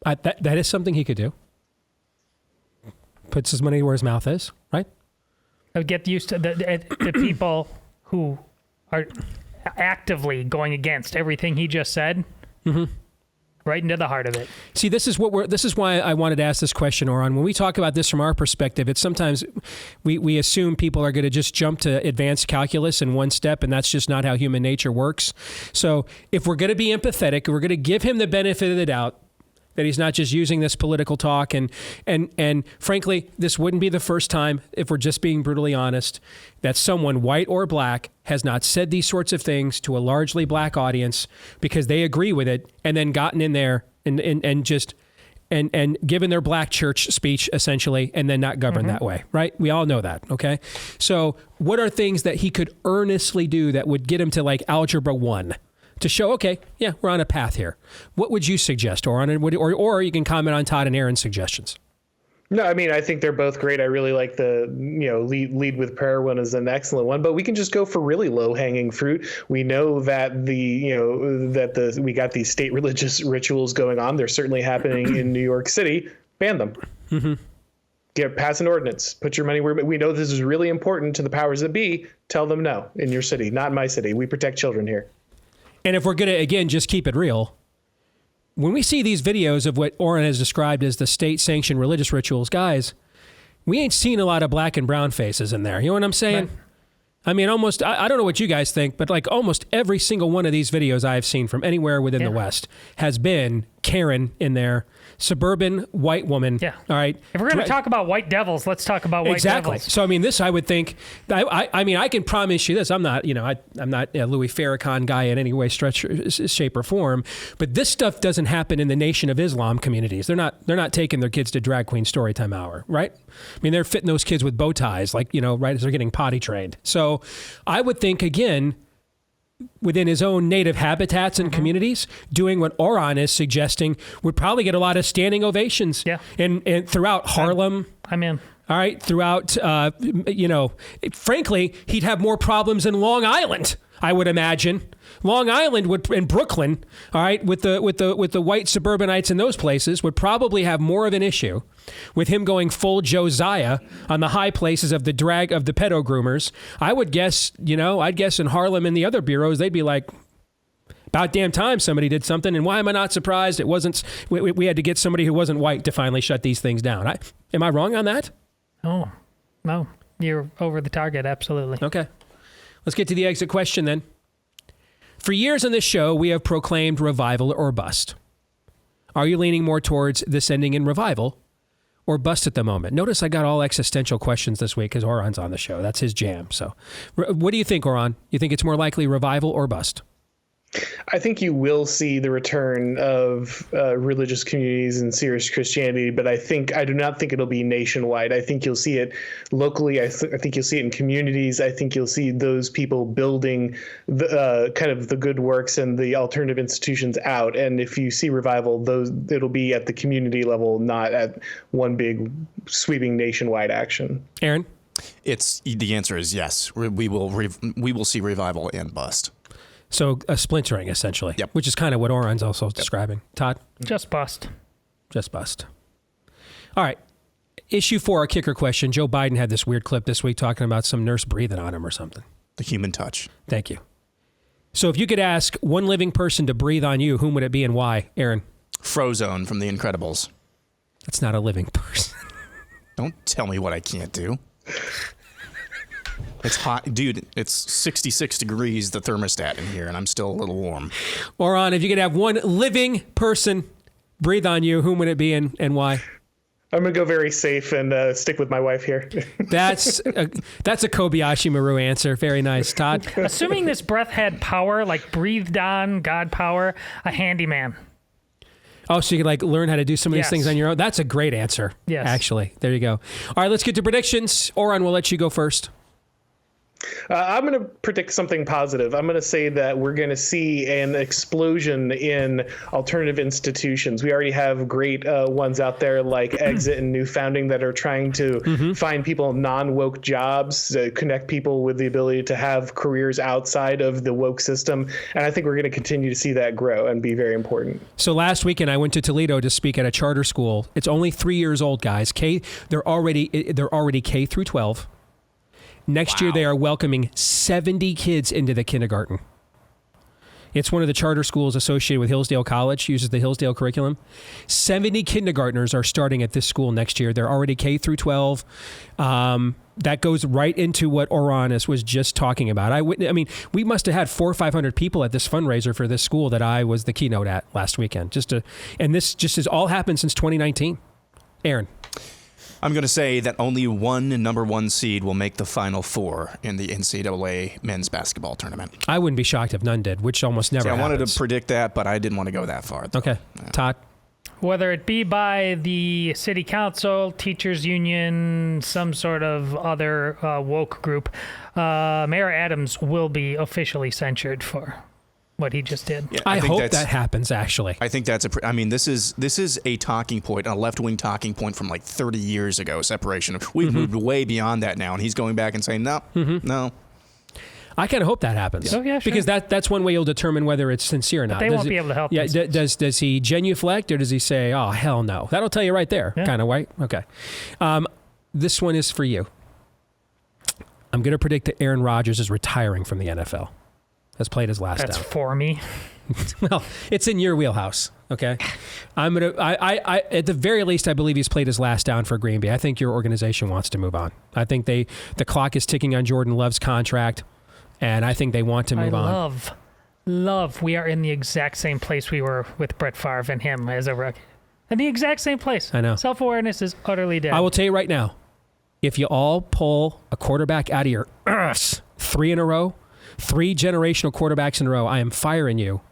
That is something he could do. Puts his money where his mouth is, right? I would get used to the people who are actively going against everything he just said. Mm-hmm. Right into the heart of it. See, this is why I wanted to ask this question, Auron. When we talk about this from our perspective, it's sometimes we assume people are going to just jump to advanced calculus in one step, and that's just not how human nature works. So if we're going to be empathetic, we're going to give him the benefit of the doubt that he's not just using this political talk. And frankly, this wouldn't be the first time, if we're just being brutally honest, that someone, white or black, has not said these sorts of things to a largely black audience because they agree with it, and then gotten in there and given their black church speech, essentially, and then not governed that way, right? We all know that, okay? So what are things that he could earnestly do that would get him to like Algebra 1? To show, okay, yeah, we're on a path here. What would you suggest, Auron? Or you can comment on Todd and Aaron's suggestions. No, I mean, I think they're both great. I really like the, lead with prayer one is an excellent one, but we can just go for really low hanging fruit. We know that we got these state religious rituals going on. They're certainly happening in New York City. Ban them. Pass an ordinance. Put your money where we know this is really important to the powers that be. Tell them no in your city, not in my city. We protect children here. And if we're going to, again, just keep it real, when we see these videos of what Auron has described as the state-sanctioned religious rituals, guys, we ain't seen a lot of black and brown faces in there. You know what I'm saying? Right. I mean, almost, I don't know what you guys think, but like almost every single one of these videos I've seen from anywhere within the West has been Karen in there, suburban white woman. Yeah. All right. If we're going to talk about white devils, let's talk about white devils. So, I mean, this, I would think, I mean, I can promise you this. I'm not, I'm not a Louis Farrakhan guy in any way, stretch, shape, or form. But this stuff doesn't happen in the Nation of Islam communities. They're not taking their kids to drag queen storytime hour, right? I mean, they're fitting those kids with bow ties, like, right as they're getting potty trained. So I would think, again, within his own native habitats and communities, doing what Auron is suggesting would probably get a lot of standing ovations. Yeah. And throughout Harlem. I'm in. All right. Throughout, frankly, he'd have more problems in Long Island, I would imagine. Long Island would, in Brooklyn, all right, with the white suburbanites in those places, would probably have more of an issue with him going full Josiah on the high places of the drag of the pedo groomers. I would guess, I'd guess in Harlem and the other bureaus, they'd be like, about damn time somebody did something. And why am I not surprised? It wasn't, we had to get somebody who wasn't white to finally shut these things down. Am I wrong on that? Oh, no, you're over the target. Absolutely. Okay. Let's get to the exit question then. For years on this show, we have proclaimed revival or bust. Are you leaning more towards this ending in revival or bust at the moment? Notice I got all existential questions this week because Auron's on the show. That's his jam. So what do you think, Auron? You think it's more likely revival or bust? I think you will see the return of religious communities and serious Christianity, but I do not think it'll be nationwide. I think you'll see it locally. I think you'll see it in communities. I think you'll see those people building the kind of the good works and the alternative institutions out. And if you see revival, it'll be at the community level, not at one big sweeping nationwide action. Aaron? The answer is yes. We will see revival and bust. So a splintering, essentially, which is kind of what Auron's also describing. Todd? Just bust. Just bust. All right. Issue 4, a kicker question. Joe Biden had this weird clip this week talking about some nurse breathing on him or something. The human touch. Thank you. So if you could ask one living person to breathe on you, whom would it be and why? Aaron? Frozone from The Incredibles. That's not a living person. Don't tell me what I can't do. It's hot. Dude, it's 66 degrees, the thermostat in here, and I'm still a little warm. Auron, if you could have one living person breathe on you, whom would it be and why? I'm going to go very safe and stick with my wife here. That's a Kobayashi Maru answer. Very nice. Todd? Assuming this breath had power, like breathed on, God power, a handyman. Oh, so you could learn how to do some of these things on your own? That's a great answer. Yes. Actually. There you go. All right, let's get to predictions. Auron, we'll let you go first. I'm going to predict something positive. I'm going to say that we're going to see an explosion in alternative institutions. We already have great ones out there like Exit and New Founding that are trying to find people non-woke jobs, connect people with the ability to have careers outside of the woke system. And I think we're going to continue to see that grow and be very important. So last weekend, I went to Toledo to speak at a charter school. It's only 3 years old, guys. They're already K through 12. Next year, they are welcoming 70 kids into the kindergarten. It's one of the charter schools associated with Hillsdale College, uses the Hillsdale curriculum. 70 kindergartners are starting at this school next year. They're already K through 12. That goes right into what Auron was just talking about. I mean, we must have had 400 or 500 people at this fundraiser for this school that I was the keynote at last weekend. And this just has all happened since 2019. Aaron. I'm going to say that only one number 1 seed will make the Final Four in the NCAA men's basketball tournament. I wouldn't be shocked if none did, which almost never happens. I wanted to predict that, but I didn't want to go that far. Okay. Yeah. Todd? Whether it be by the city council, teachers union, some sort of other woke group, Mayor Adams will be officially censured for what he just did. Yeah, I hope that happens, actually. I think that's this is a talking point, a left-wing talking point from like 30 years ago, separation. We've moved way beyond that now, and he's going back and saying, no. I kind of hope that happens. Oh, yeah, sure. Because that's one way you'll determine whether it's sincere or not. But they won't be able to help. Yeah, does he genuflect, or does he say, oh, hell no? That'll tell you right there, kind of way. Okay. This one is for you. I'm going to predict that Aaron Rodgers is retiring from the NFL. Has played his last That's down. For me. Well, it's in your wheelhouse, okay? I at the very least, I believe he's played his last down for Green Bay. I think your organization wants to move on. I think the clock is ticking on Jordan Love's contract, and I think they want to move on. Love. We are in the exact same place we were with Brett Favre and him as a rookie. In the exact same place. I know. Self-awareness is utterly dead. I will tell you right now, if you all pull a quarterback out of your arse 3 in a row, 3 generational quarterbacks in a row, I am firing you,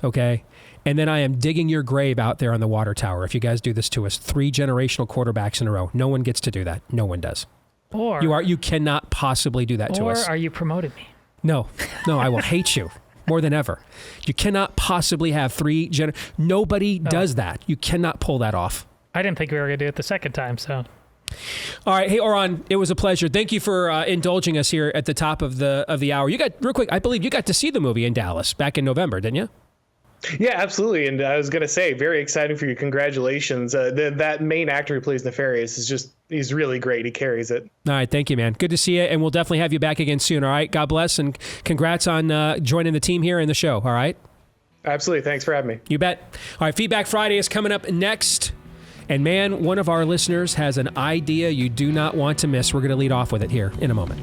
okay? And then I am digging your grave out there on the water tower if you guys do this to us. 3 generational quarterbacks in a row. No one gets to do that. No one does. You cannot possibly do that to us. Or are you promoting me? No, I will hate you more than ever. You cannot possibly have 3 Nobody does that. You cannot pull that off. I didn't think we were going to do it the second time, so... All right. Hey, Auron, it was a pleasure. Thank you for indulging us here at the top of the hour. You got, real quick, I believe you got to see the movie in Dallas back in November, didn't you? Yeah, absolutely. And I was going to say, very exciting for you. Congratulations. That main actor who plays Nefarious he's really great. He carries it. All right. Thank you, man. Good to see you. And we'll definitely have you back again soon. All right. God bless. And congrats on joining the team here in the show. All right. Absolutely. Thanks for having me. You bet. All right. Feedback Friday is coming up next. And man, one of our listeners has an idea you do not want to miss. We're going to lead off with it here in a moment.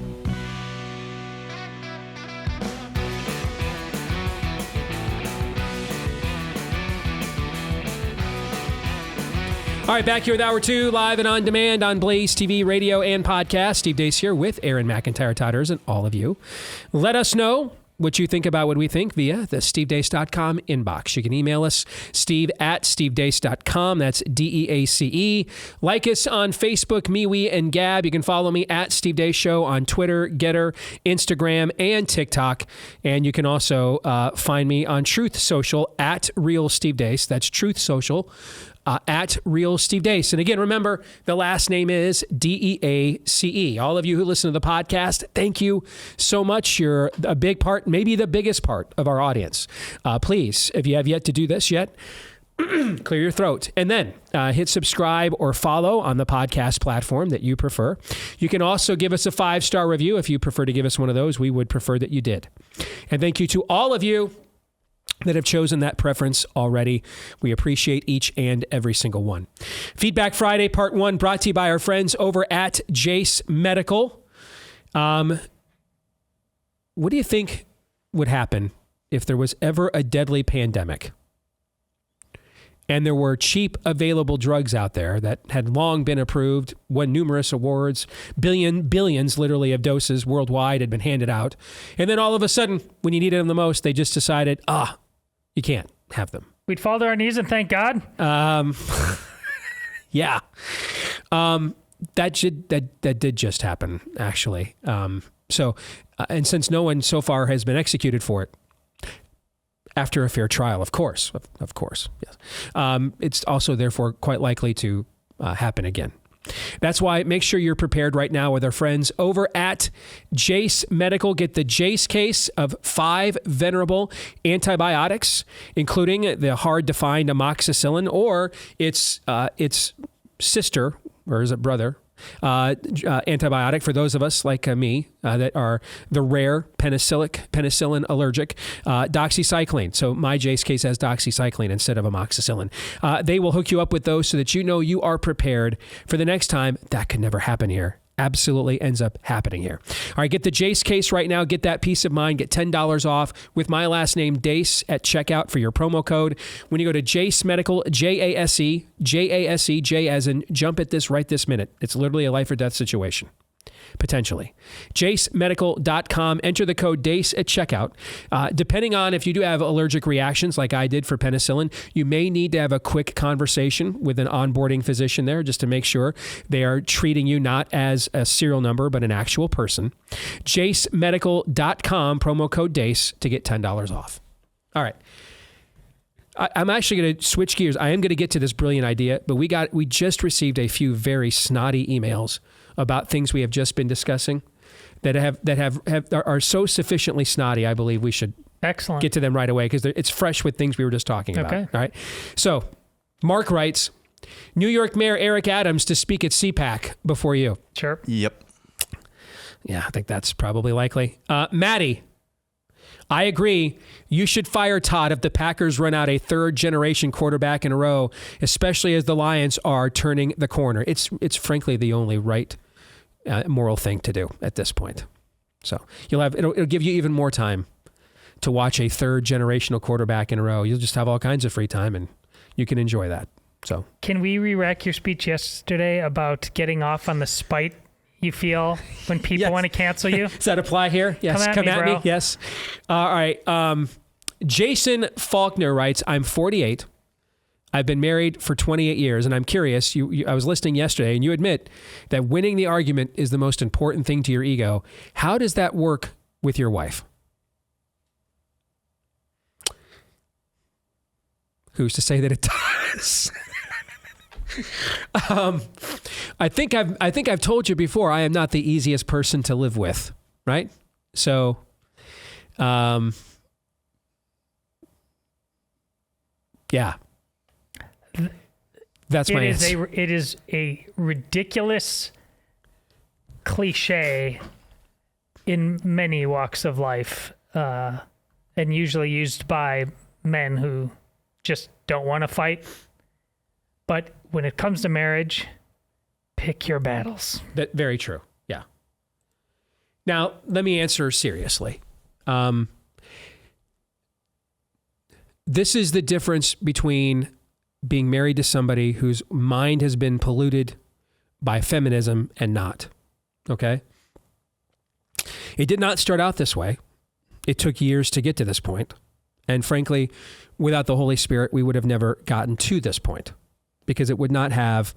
All right, back here with Hour 2, live and on demand on Blaze TV, radio, and podcast. Steve Deace here with Aaron MacIntyre, Todd Erz, and all of you. Let us know what you think about what we think via the stevedeace.com inbox. You can email us, steve@stevedeace.com. That's DEACE. Like us on Facebook, MeWe, and Gab. You can follow me at Steve Deace Show on Twitter, Getter, Instagram, and TikTok. And you can also find me on Truth Social at Real Steve Deace. That's Truth Social. At Real Steve Deace. And again, remember, the last name is DEACE. All of you who listen to the podcast, thank you so much. You're a big part, maybe the biggest part of our audience. Please, if you have yet to do this yet, clear your throat. And then hit subscribe or follow on the podcast platform that you prefer. You can also give us a 5-star review if you prefer to give us one of those. We would prefer that you did. And thank you to all of you that have chosen that preference already. We appreciate each and every single one. Feedback Friday, Part 1, brought to you by our friends over at Jace Medical. What do you think would happen if there was ever a deadly pandemic and there were cheap available drugs out there that had long been approved, won numerous awards, billions literally of doses worldwide had been handed out, and then all of a sudden, when you needed them the most, they just decided, you can't have them. We'd fall to our knees and thank God. Yeah. That did just happen, actually. And since no one so far has been executed for it, after a fair trial, of course, yes. It's also therefore quite likely to happen again. That's why make sure you're prepared right now with our friends over at Jace Medical. Get the Jace case of 5 venerable antibiotics, including the hard-to-find amoxicillin or its sister, or is it brother, antibiotic for those of us like me that are the rare penicillin allergic, doxycycline. So my Jace case has doxycycline instead of amoxicillin. They will hook you up with those so that you know you are prepared for the next time that could never happen here. Absolutely ends up happening here. All right, get the Jace case right now. Get that peace of mind. Get $10 off with my last name, Deace, at checkout for your promo code. When you go to Jace Medical, Jase, J as in jump at this right this minute. It's literally a life or death situation. Potentially. JaceMedical.com. Enter the code DACE at checkout. Depending on if you do have allergic reactions like I did for penicillin, you may need to have a quick conversation with an onboarding physician there just to make sure they are treating you not as a serial number, but an actual person. JaceMedical.com, promo code DACE to get $10 off. All right. I'm actually going to switch gears. I am going to get to this brilliant idea, but we just received a few very snotty emails about things we have just been discussing that are so sufficiently snotty. I believe we should get to them right away because it's fresh with things we were just talking about. Okay. All right. So Mark writes, New York Mayor Eric Adams to speak at CPAC before you. Sure. Yep. Yeah, I think that's probably likely. Maddie, I agree. You should fire Todd if the Packers run out a third-generation quarterback in a row, especially as the Lions are turning the corner. It's frankly the only right moral thing to do at this point. So it'll give you even more time to watch a third-generational quarterback in a row. You'll just have all kinds of free time, and you can enjoy that. So can we re-rack your speech yesterday about getting off on the spite you feel when people want to cancel you? Does that apply here? Yes. Come at me. Yes. All right. Jason Faulkner writes, I'm 48. I've been married for 28 years, and I'm curious. I was listening yesterday, and you admit that winning the argument is the most important thing to your ego. How does that work with your wife? Who's to say that it does? I think I've told you before, I am not the easiest person to live with, right? So, yeah, that's my answer. It is a ridiculous cliche in many walks of life, and usually used by men who just don't want to fight. But when it comes to marriage, pick your battles. That very true. Yeah. Now, let me answer seriously. This is the difference between being married to somebody whose mind has been polluted by feminism and not. Okay? It did not start out this way. It took years to get to this point. And frankly, without the Holy Spirit, we would have never gotten to this point. Because it would not have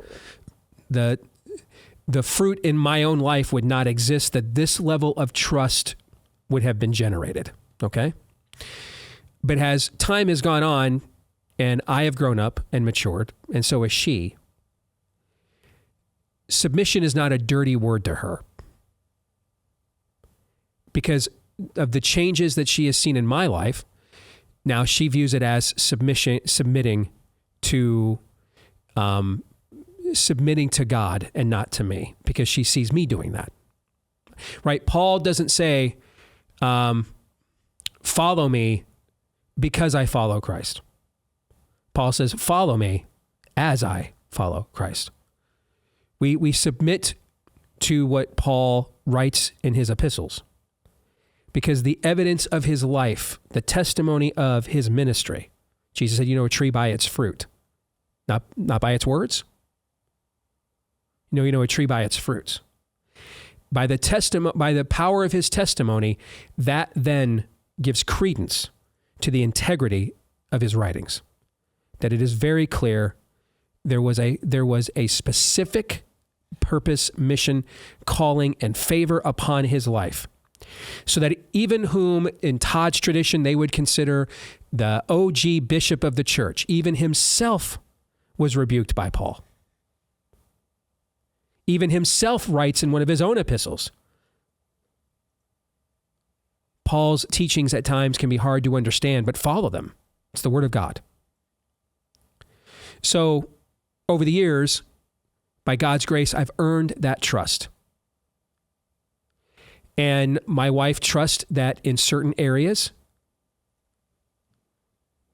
the fruit in my own life would not exist that this level of trust would have been generated. Okay. But as time has gone on and I have grown up and matured, and so has she, submission is not a dirty word to her. Because of the changes that she has seen in my life, now she views it as submitting to God and not to me, because she sees me doing that. Right? Paul doesn't say, follow me because I follow Christ. Paul says, follow me as I follow Christ. We submit to what Paul writes in his epistles, because the evidence of his life, the testimony of his ministry, Jesus said, you know a tree by its fruit. Not by its words. You know a tree by its fruits. By the power of his testimony, that then gives credence to the integrity of his writings. That it is very clear there was a specific purpose, mission, calling, and favor upon his life. So that even whom in Todd's tradition they would consider the OG bishop of the church, even himself was rebuked by Paul. Even himself writes in one of his own epistles. Paul's teachings at times can be hard to understand, but follow them. It's the word of God. So over the years, By God's grace, I've earned that trust. And my wife trusts that in certain areas,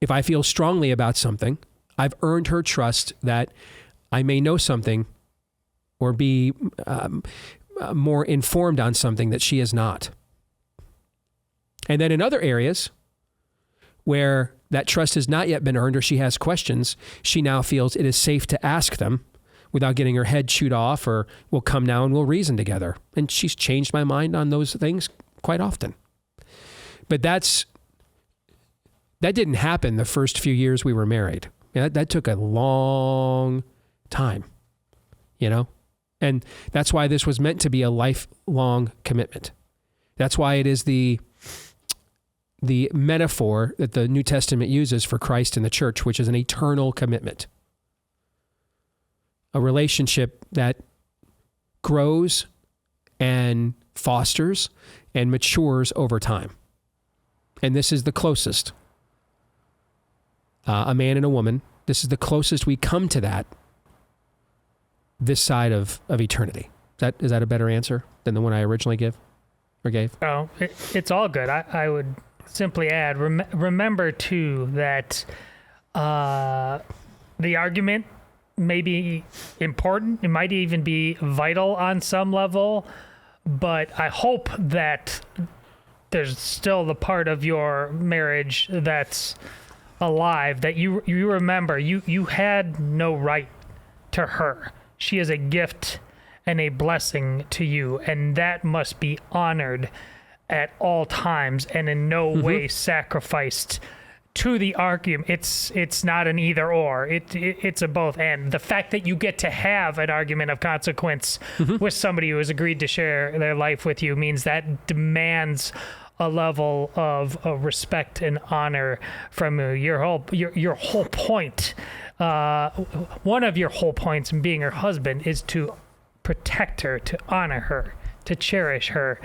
if I feel strongly about something, I've earned her trust that I may know something or be more informed on something that she is not. And then in other areas where that trust has not yet been earned or she has questions, she now feels it is safe to ask them without getting her head chewed off, or we'll come now and we'll reason together. And she's changed my mind on those things quite often. But that didn't happen the first few years we were married. That took a long time, you know? And that's why this was meant to be a lifelong commitment. That's why it is the metaphor that the New Testament uses for Christ and the church, which is an eternal commitment. A relationship that grows and fosters and matures over time. And this is the closest. A man and a woman, this is the closest we come to that this side of eternity. Is that a better answer than the one I originally gave? Oh, it's all good. I would simply add, remember too that the argument may be important. It might even be vital on some level, but I hope that there's still the part of your marriage that's alive, that you remember you had no right to her. She is a gift and a blessing to you, and that must be honored at all times and in no way sacrificed to the argument. It's not an either or. It's a both and. The fact that you get to have an argument of consequence with somebody who has agreed to share their life with you means that demands a level of respect and honor from you. Your whole point, one of your whole points in being her husband is to protect her, to honor her, to cherish her.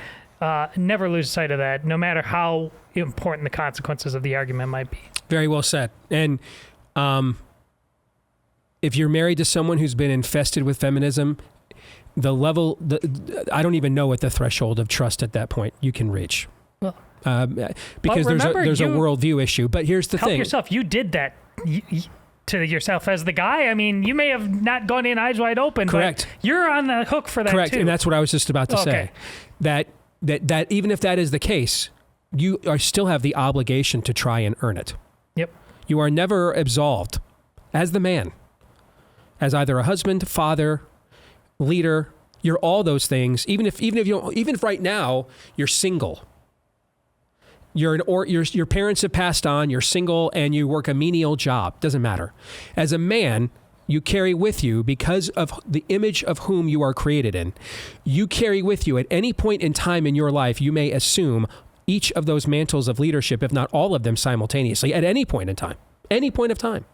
Never lose sight of that, no matter how important the consequences of the argument might be. Very well said. And if you're married to someone who's been infested with feminism, I don't even know what the threshold of trust at that point you can reach. Because there's a worldview issue. But here's the thing. Help yourself. You did that to yourself as the guy. I mean, you may have not gone in eyes wide open. Correct. But you're on the hook for that too. Correct. And that's what I was just about to say. That even if that is the case, you still have the obligation to try and earn it. Yep. You are never absolved as the man, as either a husband, father, leader. You're all those things. Even if right now you're single, your parents have passed on, you're single, and you work a menial job. Doesn't matter. As a man, you carry with you, because of the image of whom you are created in, you carry with you at any point in time in your life, you may assume each of those mantles of leadership, if not all of them simultaneously, at any point in time. Any point of time.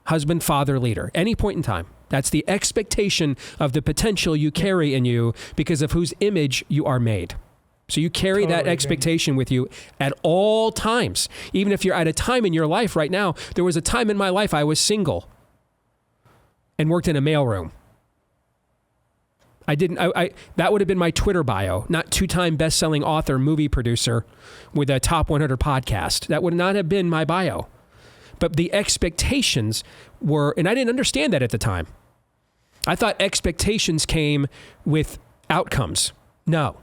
Husband, father, leader. Any point in time. That's the expectation of the potential you carry in you because of whose image you are made. So you carry that expectation with you at all times. Even if you're at a time in your life right now, there was a time in my life I was single and worked in a mailroom. That would have been my Twitter bio, not two-time best-selling author, movie producer with a top 100 podcast. That would not have been my bio. But the expectations were, and I didn't understand that at the time. I thought expectations came with outcomes. No.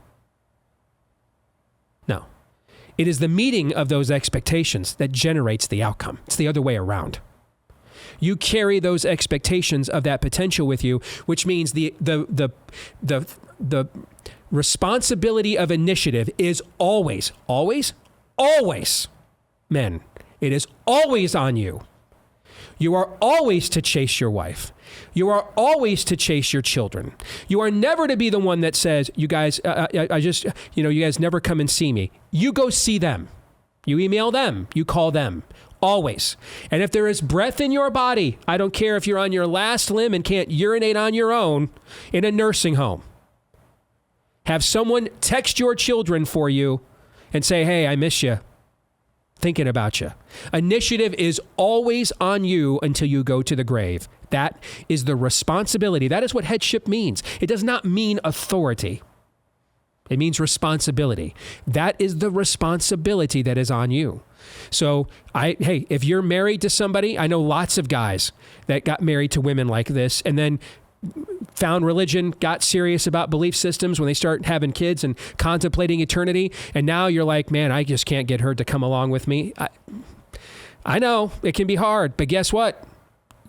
It is the meeting of those expectations that generates the outcome. It's the other way around. You carry those expectations of that potential with you, which means the responsibility of initiative is always men. It is always on you. You are always to chase your wife. You are always to chase your children. You are never to be the one that says, you guys, you guys never come and see me. You go see them. You email them. You call them. Always. And if there is breath in your body, I don't care if you're on your last limb and can't urinate on your own in a nursing home. Have someone text your children for you and say, hey, I miss you. Thinking about you. Initiative is always on you until you go to the grave. That is the responsibility. That is what headship means. It does not mean authority. It means responsibility. That is the responsibility that is on you. So, hey, if you're married to somebody, I know lots of guys that got married to women like this and then found religion, got serious about belief systems when they start having kids and contemplating eternity. And now you're like, man, I just can't get her to come along with me. I know it can be hard, but guess what?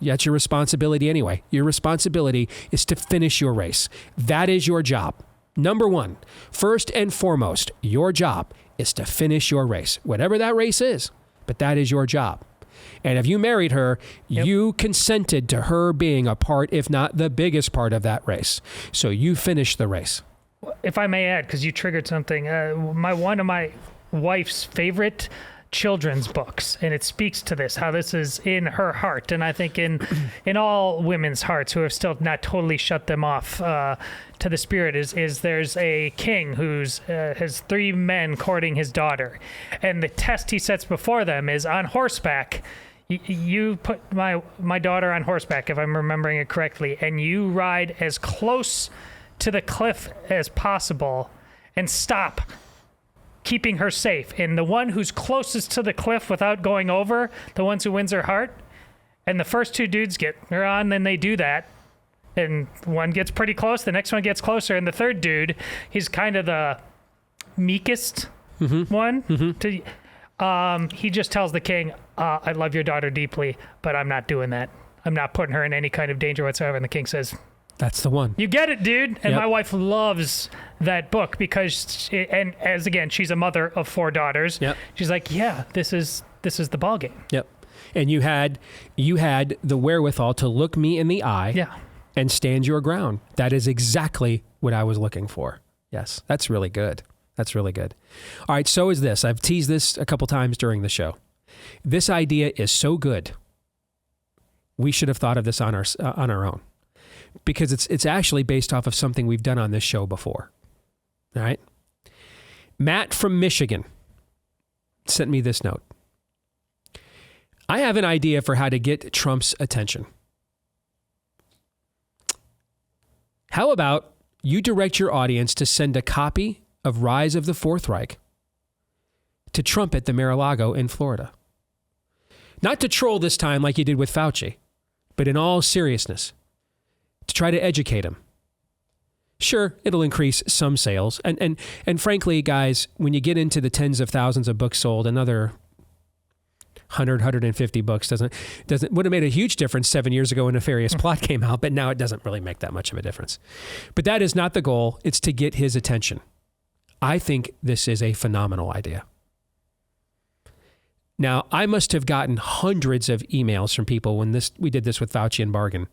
That's your responsibility anyway. Your responsibility is to finish your race. That is your job. Number one, first and foremost, your job is to finish your race, whatever that race is, but that is your job. And if you married her, you consented to her being a part, if not the biggest part of that race. So you finish the race. If I may add, because you triggered something, one of my wife's favorite children's books, and it speaks to this, how this is in her heart, and I think in all women's hearts who have still not totally shut them off to the spirit, is there's a king who's has 3 men courting his daughter, and the test he sets before them is on horseback. You put my daughter on horseback, if I'm remembering it correctly, and you ride as close to the cliff as possible and stop, keeping her safe. And the one who's closest to the cliff without going over, the ones who wins her heart. And the first 2 dudes get her on, then they do that. And one gets pretty close, the next one gets closer, and the third dude, he's kind of the meekest one. He just tells the king, I love your daughter deeply, but I'm not doing that. I'm not putting her in any kind of danger whatsoever. And the king says, that's the one. You get it, dude. And my wife loves that book because, she's a mother of 4 daughters. Yep. She's like, yeah, this is the ball game. Yep. And you had the wherewithal to look me in the eye and stand your ground. That is exactly what I was looking for. Yes. That's really good. That's really good. All right. So is this. I've teased this a couple times during the show. This idea is so good. We should have thought of this on our own. Because it's actually based off of something we've done on this show before. All right? Matt from Michigan sent me this note. I have an idea for how to get Trump's attention. How about you direct your audience to send a copy of Rise of the Fourth Reich to Trump at the Mar-a-Lago in Florida? Not to troll this time like you did with Fauci, but in all seriousness, to try to educate him. Sure, it'll increase some sales. And frankly, guys, when you get into the tens of thousands of books sold, another 150 books would have made a huge difference 7 years ago when Nefarious Plot came out, but now it doesn't really make that much of a difference. But that is not the goal. It's to get his attention. I think this is a phenomenal idea. Now, I must have gotten hundreds of emails from people when we did this with Fauci and Bargain,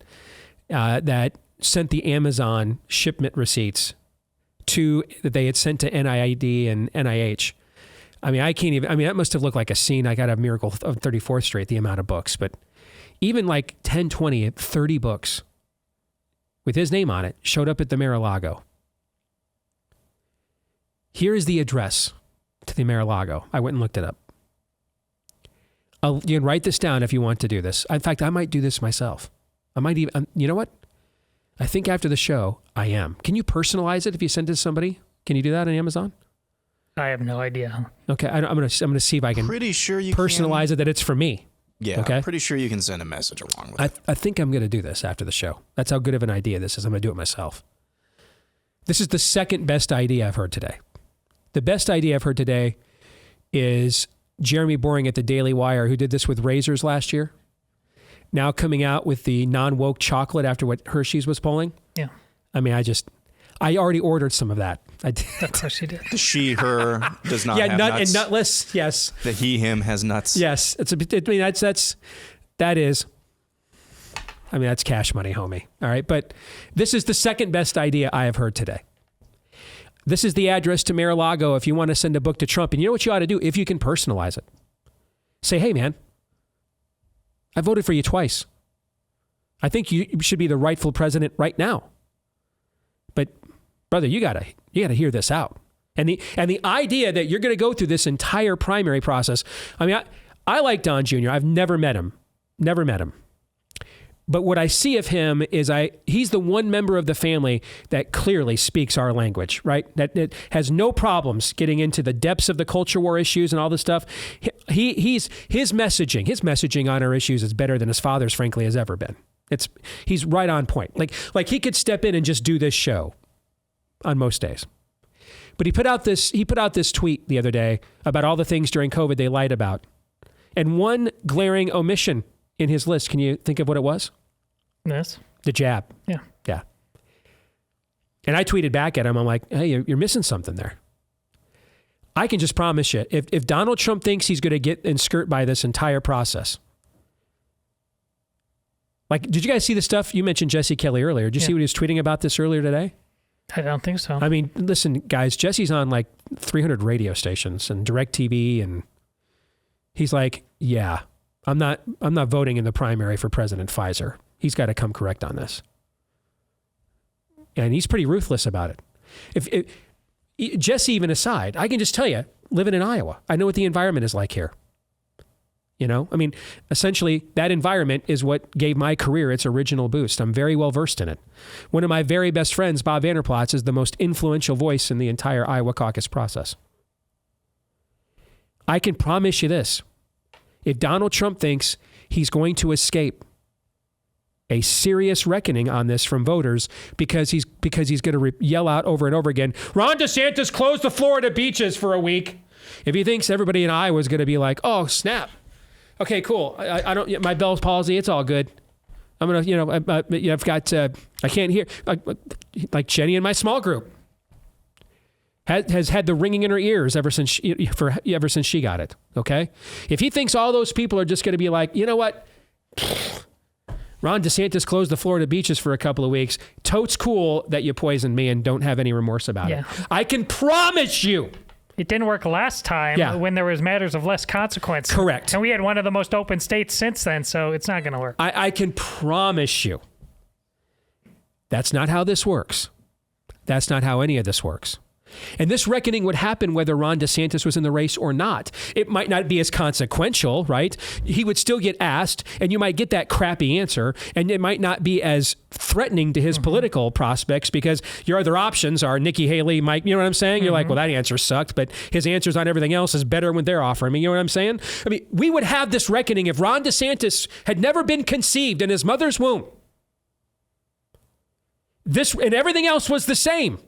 that sent the Amazon shipment receipts that they had sent to NIAID and NIH. I mean, that must have looked like a scene. I got a Miracle of 34th Street, the amount of books, but even like 10, 20, 30 books with his name on it showed up at the Mar-a-Lago. Here is the address to the Mar-a-Lago. I went and looked it up. You can write this down if you want to do this. In fact, I might do this myself. I might even, you know what? I think after the show, I am. Can you personalize it if you send it to somebody? Can you do that on Amazon? I have no idea. Okay, I'm gonna see if I can. Pretty sure you personalize it that it's for me. Yeah, okay? I'm pretty sure you can send a message along with it. I think I'm gonna do this after the show. That's how good of an idea this is. I'm gonna do it myself. This is the second best idea I've heard today. The best idea I've heard today is Jeremy Boring at the Daily Wire, who did this with razors last year. Now coming out with the non-woke chocolate after what Hershey's was pulling. Yeah. I mean, I already ordered some of that. I did. Of course you did. The she, her does not have nuts. And nutless, yes. The he, him has nuts. Yes. That's cash money, homie. All right. But this is the second best idea I have heard today. This is the address to Mar-a-Lago if you want to send a book to Trump. And you know what you ought to do if you can personalize it? Say, hey, man, I voted for you twice. I think you should be the rightful president right now. But brother, you gotta hear this out. And the idea that you're going to go through this entire primary process. I mean, I like Don Jr. I've never met him. But what I see of him is he's the one member of the family that clearly speaks our language, right? That has no problems getting into the depths of the culture war issues and all this stuff. His messaging on our issues is better than his father's, frankly, has ever been. He's right on point. Like he could step in and just do this show on most days. But he put out this tweet the other day about all the things during COVID they lied about. And one glaring omission in his list, can you think of what it was? Yes. The jab. Yeah. Yeah. And I tweeted back at him, I'm like, hey, you're missing something there. I can just promise you, if Donald Trump thinks he's going to get and skirt by this entire process. Like, did you guys see the stuff? You mentioned Jesse Kelly earlier. Did you see what he was tweeting about this earlier today? I don't think so. I mean, listen, guys, Jesse's on like 300 radio stations and DirecTV, and he's like, yeah, I'm not voting in the primary for President Pfizer. He's got to come correct on this. And he's pretty ruthless about it. If Jesse even aside, I can just tell you, living in Iowa, I know what the environment is like here. You know, I mean, essentially that environment is what gave my career its original boost. I'm very well versed in it. One of my very best friends, Bob Vanderplatz, is the most influential voice in the entire Iowa caucus process. I can promise you this. If Donald Trump thinks he's going to escape a serious reckoning on this from voters because he's going to yell out over and over again, Ron DeSantis closed the Florida beaches for a week. If he thinks everybody in Iowa is going to be like, oh, snap. Okay, cool. I don't, my Bell's palsy, it's all good. I'm going to, I've got, I can't hear, like Jenny in my small group has had the ringing in her ears ever since she got it. Okay. If he thinks all those people are just going to be like, you know what? Ron DeSantis closed the Florida beaches for a couple of weeks. Totes cool that you poisoned me and don't have any remorse about it. I can promise you. It didn't work last time when there was matters of less consequence. Correct. And we had one of the most open states since then, so it's not going to work. I can promise you that's not how this works. That's not how any of this works. And this reckoning would happen whether Ron DeSantis was in the race or not. It might not be as consequential, right? He would still get asked, and you might get that crappy answer, and it might not be as threatening to his political prospects because your other options are Nikki Haley, Mike, you know what I'm saying? You're like, well, that answer sucked, but his answers on everything else is better when they're offering me. You know what I'm saying? I mean, we would have this reckoning if Ron DeSantis had never been conceived in his mother's womb. This and everything else was the same.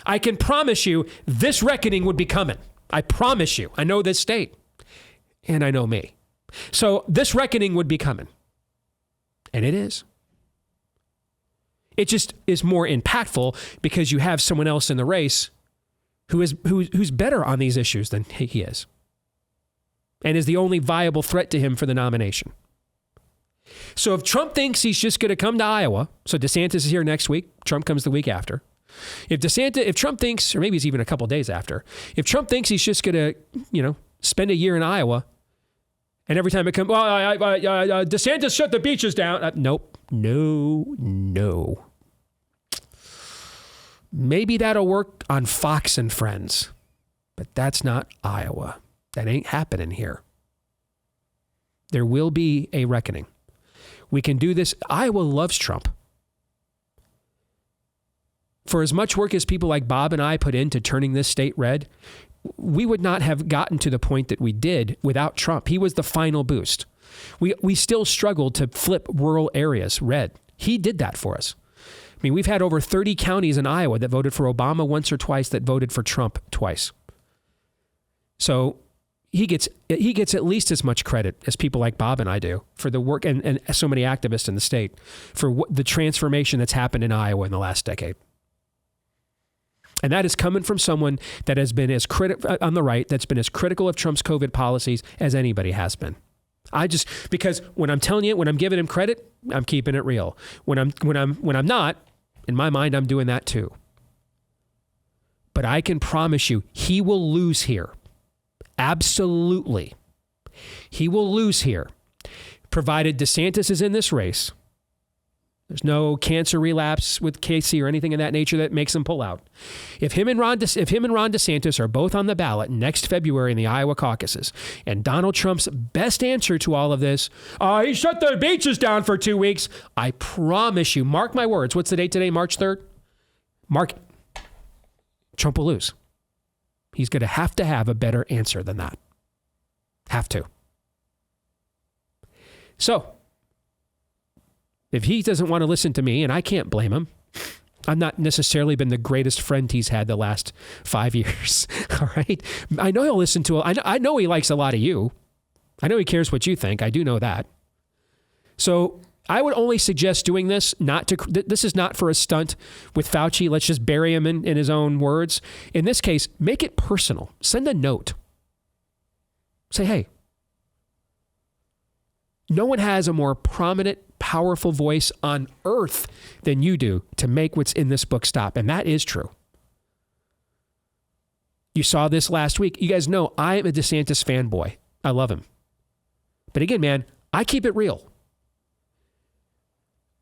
I can promise you this reckoning would be coming. I promise you. I know this state and I know me. So this reckoning would be coming. And it is. It just is more impactful because you have someone else in the race who's better on these issues than he is. And is the only viable threat to him for the nomination. So if Trump thinks he's just going to come to Iowa, so DeSantis is here next week, Trump comes the week after. If Trump thinks, or maybe it's even a couple days after, if Trump thinks he's just going to, spend a year in Iowa, and every time it comes, DeSantis shut the beaches down. Nope. No. Maybe that'll work on Fox and Friends, but that's not Iowa. That ain't happening here. There will be a reckoning. We can do this. Iowa loves Trump. For as much work as people like Bob and I put into turning this state red, we would not have gotten to the point that we did without Trump. He was the final boost. We still struggled to flip rural areas red. He did that for us. I mean, we've had over 30 counties in Iowa that voted for Obama once or twice that voted for Trump twice. So he gets at least as much credit as people like Bob and I do for the work and so many activists in the state for the transformation that's happened in Iowa in the last decade. And that is coming from someone that has been as on the right, that's been as critical of Trump's COVID policies as anybody has been. Because when I'm telling you, when I'm giving him credit, I'm keeping it real. When I'm not, in my mind, I'm doing that too. But I can promise you, he will lose here. Absolutely. He will lose here, provided DeSantis is in this race. There's no cancer relapse with Casey or anything of that nature that makes him pull out. If him and Ron DeSantis are both on the ballot next February in the Iowa caucuses, and Donald Trump's best answer to all of this, he shut the beaches down for 2 weeks. I promise you, mark my words. What's the date today? March 3rd? Mark it. Trump will lose. He's going to have a better answer than that. Have to. So, if he doesn't want to listen to me, and I can't blame him, I've not necessarily been the greatest friend he's had the last 5 years. All right. I know he'll listen to it. I know he likes a lot of you. I know he cares what you think. I do know that. So I would only suggest doing this, this is not for a stunt with Fauci. Let's just bury him in his own words. In this case, make it personal. Send a note. Say, hey, no one has a more prominent, powerful voice on earth than you do to make what's in this book stop. And that is true. You saw this last week. You guys know I am a DeSantis fanboy. I love him. But again, man, I keep it real.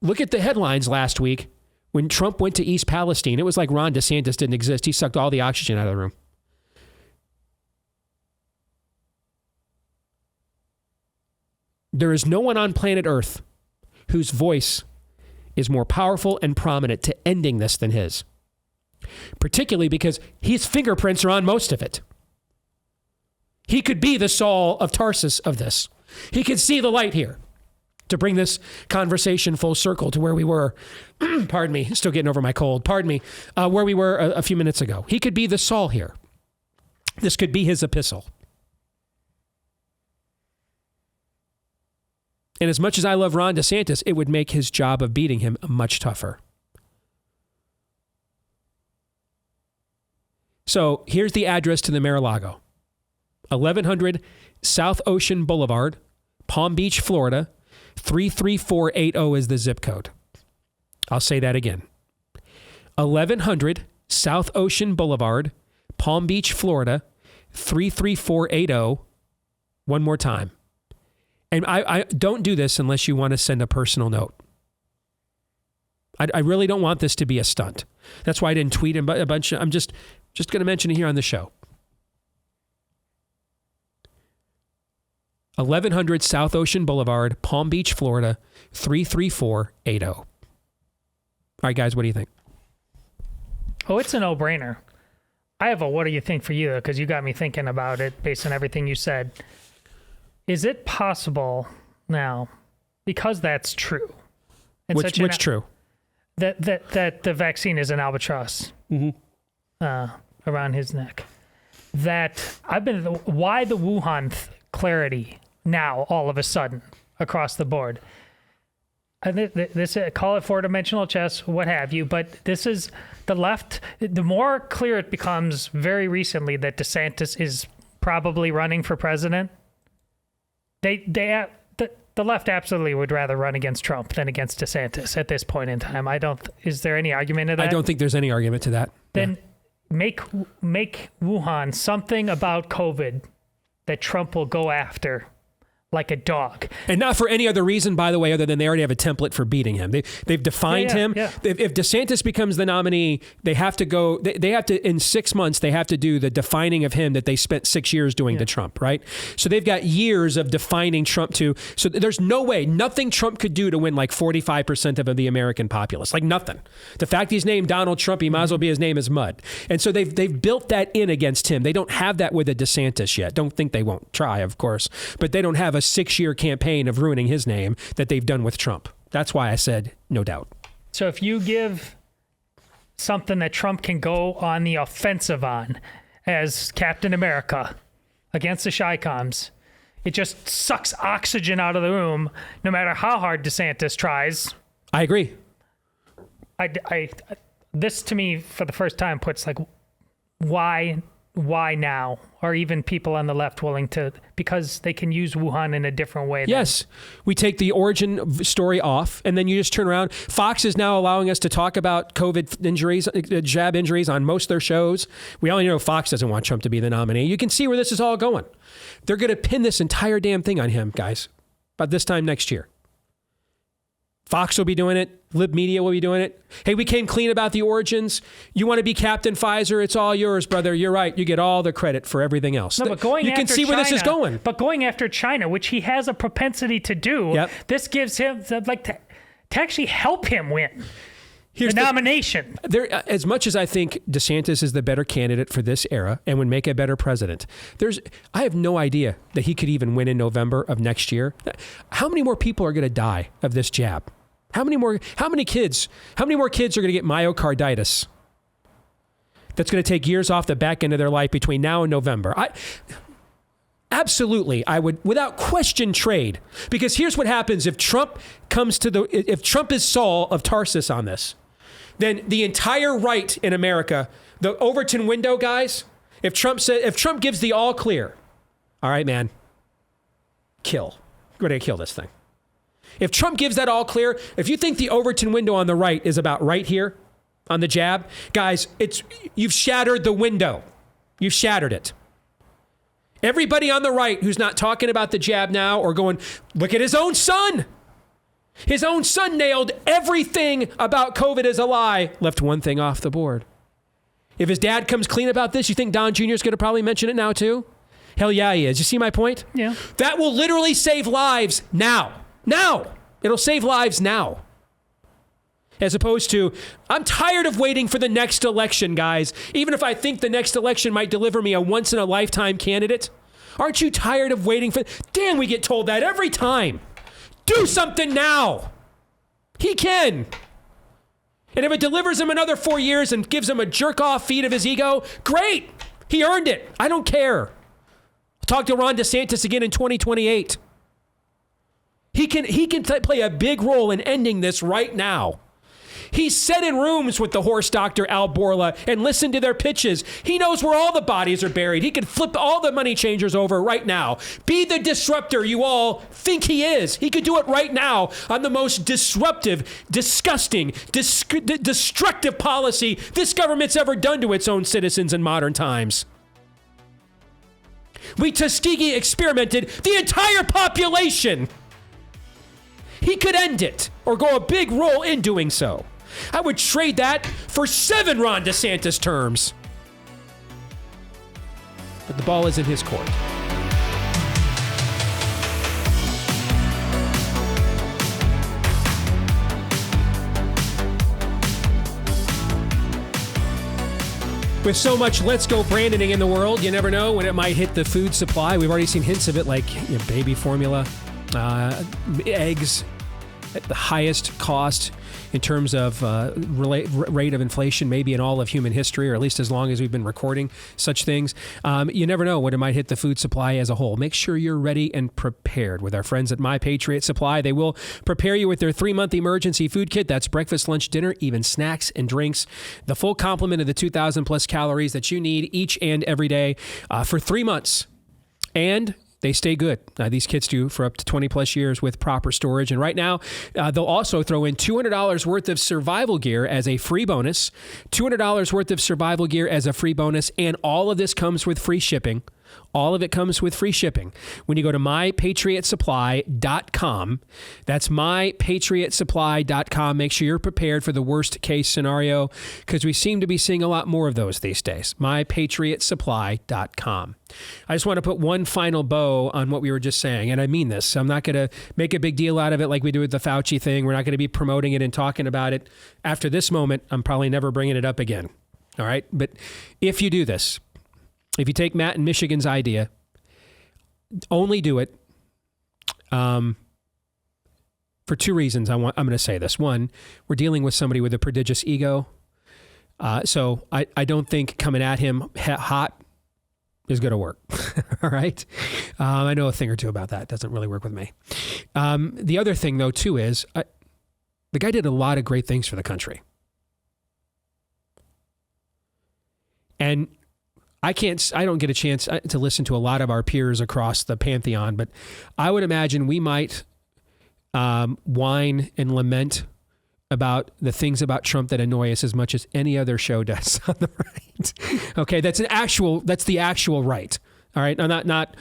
Look at the headlines last week when Trump went to East Palestine. It was like Ron DeSantis didn't exist. He sucked all the oxygen out of the room. There is no one on planet Earth whose voice is more powerful and prominent to ending this than his. Particularly because his fingerprints are on most of it. He could be the Saul of Tarsus of this. He could see the light here. To bring this conversation full circle to where we were, pardon me, still getting over my cold, pardon me, where we were a few minutes ago. He could be the Saul here. This could be his epistle. And as much as I love Ron DeSantis, it would make his job of beating him much tougher. So here's the address to the Mar-a-Lago. 1100 South Ocean Boulevard, Palm Beach, Florida. 33480 is the zip code. I'll say that again. 1100 South Ocean Boulevard, Palm Beach, Florida. 33480. One more time. And I don't do this unless you want to send a personal note. I really don't want this to be a stunt. That's why I didn't tweet a bunch. I'm just going to mention it here on the show. 1100 South Ocean Boulevard, Palm Beach, Florida, 33480. All right, guys, what do you think? Oh, it's a no-brainer. I have a what do you think for you, because you got me thinking about it based on everything you said. Is it possible now, because that's true? Which true? That the vaccine is an albatross around his neck. Why the Wuhan clarity now all of a sudden across the board? This call it four-dimensional chess, what have you, but this is the left. The more clear it becomes very recently that DeSantis is probably running for president, the left absolutely would rather run against Trump than against DeSantis at this point in time. Is there any argument to that? I don't think there's any argument to that. Then make Wuhan something about COVID that Trump will go after like a dog. And not for any other reason, by the way, other than they already have a template for beating him. They've defined him. Yeah. If DeSantis becomes the nominee, they have to go, they have to, in 6 months, they have to do the defining of him that they spent 6 years doing to Trump, right? So they've got years of defining Trump so there's no way, nothing Trump could do to win like 45% of the American populace, like nothing. The fact he's named Donald Trump, he might as well be his name is mud. And so they've built that in against him. They don't have that with a DeSantis yet. Don't think they won't try, of course, but they don't have a 6-year campaign of ruining his name that they've done with Trump. That's why I said no doubt. So if you give something that Trump can go on the offensive on as Captain America against the Chi-Coms, it just sucks oxygen out of the room no matter how hard DeSantis tries. I agree. This to me for the first time puts like, why now? Are even people on the left willing to, because they can use Wuhan in a different way? Yes. We take the origin story off and then you just turn around. Fox is now allowing us to talk about COVID injuries, jab injuries on most of their shows. We all know Fox doesn't want Trump to be the nominee. You can see where this is all going. They're going to pin this entire damn thing on him, guys, by this time next year. Fox will be doing it. Lib Media will be doing it. Hey, we came clean about the origins. You want to be Captain Pfizer? It's all yours, brother. You're right. You get all the credit for everything else. No, but going you after can see China, where this is going. But going after China, which he has a propensity to do, this gives him to actually help him win. Here's the nomination. As much as I think DeSantis is the better candidate for this era and would make a better president, I have no idea that he could even win in November of next year. How many more people are going to die of this jab? How many more kids are going to get myocarditis? That's going to take years off the back end of their life between now and November. Absolutely, I would, without question, trade. Because here's what happens if Trump if Trump is Saul of Tarsus on this, then the entire right in America, the Overton window guys, if Trump gives the all clear, all right, man, kill. We're going to kill this thing. If Trump gives that all clear, if you think the Overton window on the right is about right here on the jab, guys, you've shattered the window. You've shattered it. Everybody on the right who's not talking about the jab now or going, look at his own son. His own son nailed everything about COVID as a lie, left one thing off the board. If his dad comes clean about this, you think Don Jr. is going to probably mention it now too? Hell yeah, he is. You see my point? Yeah. That will literally save lives now. Now. It'll save lives now. As opposed to, I'm tired of waiting for the next election, guys. Even if I think the next election might deliver me a once-in-a-lifetime candidate. Aren't you tired of waiting for... Damn, we get told that every time. Do something now. He can. And if it delivers him another 4 years and gives him a jerk-off feed of his ego, great. He earned it. I don't care. I'll talk to Ron DeSantis again in 2028. He can play a big role in ending this right now. He sat in rooms with the horse doctor Al Borla and listened to their pitches. He knows where all the bodies are buried. He can flip all the money changers over right now. Be the disruptor you all think he is. He could do it right now on the most disruptive, disgusting, destructive policy this government's ever done to its own citizens in modern times. We Tuskegee experimented the entire population. He could end it or go a big role in doing so. I would trade that for 7 Ron DeSantis terms. But the ball is in his court. With so much let's go Brandoning in the world, you never know when it might hit the food supply. We've already seen hints of it, like baby formula, eggs at the highest cost in terms of rate of inflation, maybe in all of human history, or at least as long as we've been recording such things. You never know when it might hit the food supply as a whole. Make sure you're ready and prepared with our friends at My Patriot Supply. They will prepare you with their 3-month emergency food kit. That's breakfast, lunch, dinner, even snacks and drinks. The full complement of the 2,000 plus calories that you need each and every day for 3 months. And they stay good. These kits do for up to 20 plus years with proper storage. And right now, they'll also throw in $200 worth of survival gear as a free bonus. $200 worth of survival gear as a free bonus. And all of this comes with free shipping. All of it comes with free shipping. When you go to mypatriotsupply.com, that's mypatriotsupply.com. Make sure you're prepared for the worst case scenario because we seem to be seeing a lot more of those these days. mypatriotsupply.com. I just want to put one final bow on what we were just saying, and I mean this. I'm not going to make a big deal out of it like we do with the Fauci thing. We're not going to be promoting it and talking about it. After this moment, I'm probably never bringing it up again. All right? But if you do this, if you take Matt in Michigan's idea, only do it for 2 reasons. I'm going to say this. One, we're dealing with somebody with a prodigious ego. So I don't think coming at him hot is going to work. All right? I know a thing or two about that. It doesn't really work with me. The other thing, though, too, is the guy did a lot of great things for the country. And I don't get a chance to listen to a lot of our peers across the pantheon, but I would imagine we might whine and lament about the things about Trump that annoy us as much as any other show does on the right. Okay, that's the actual right. All right, not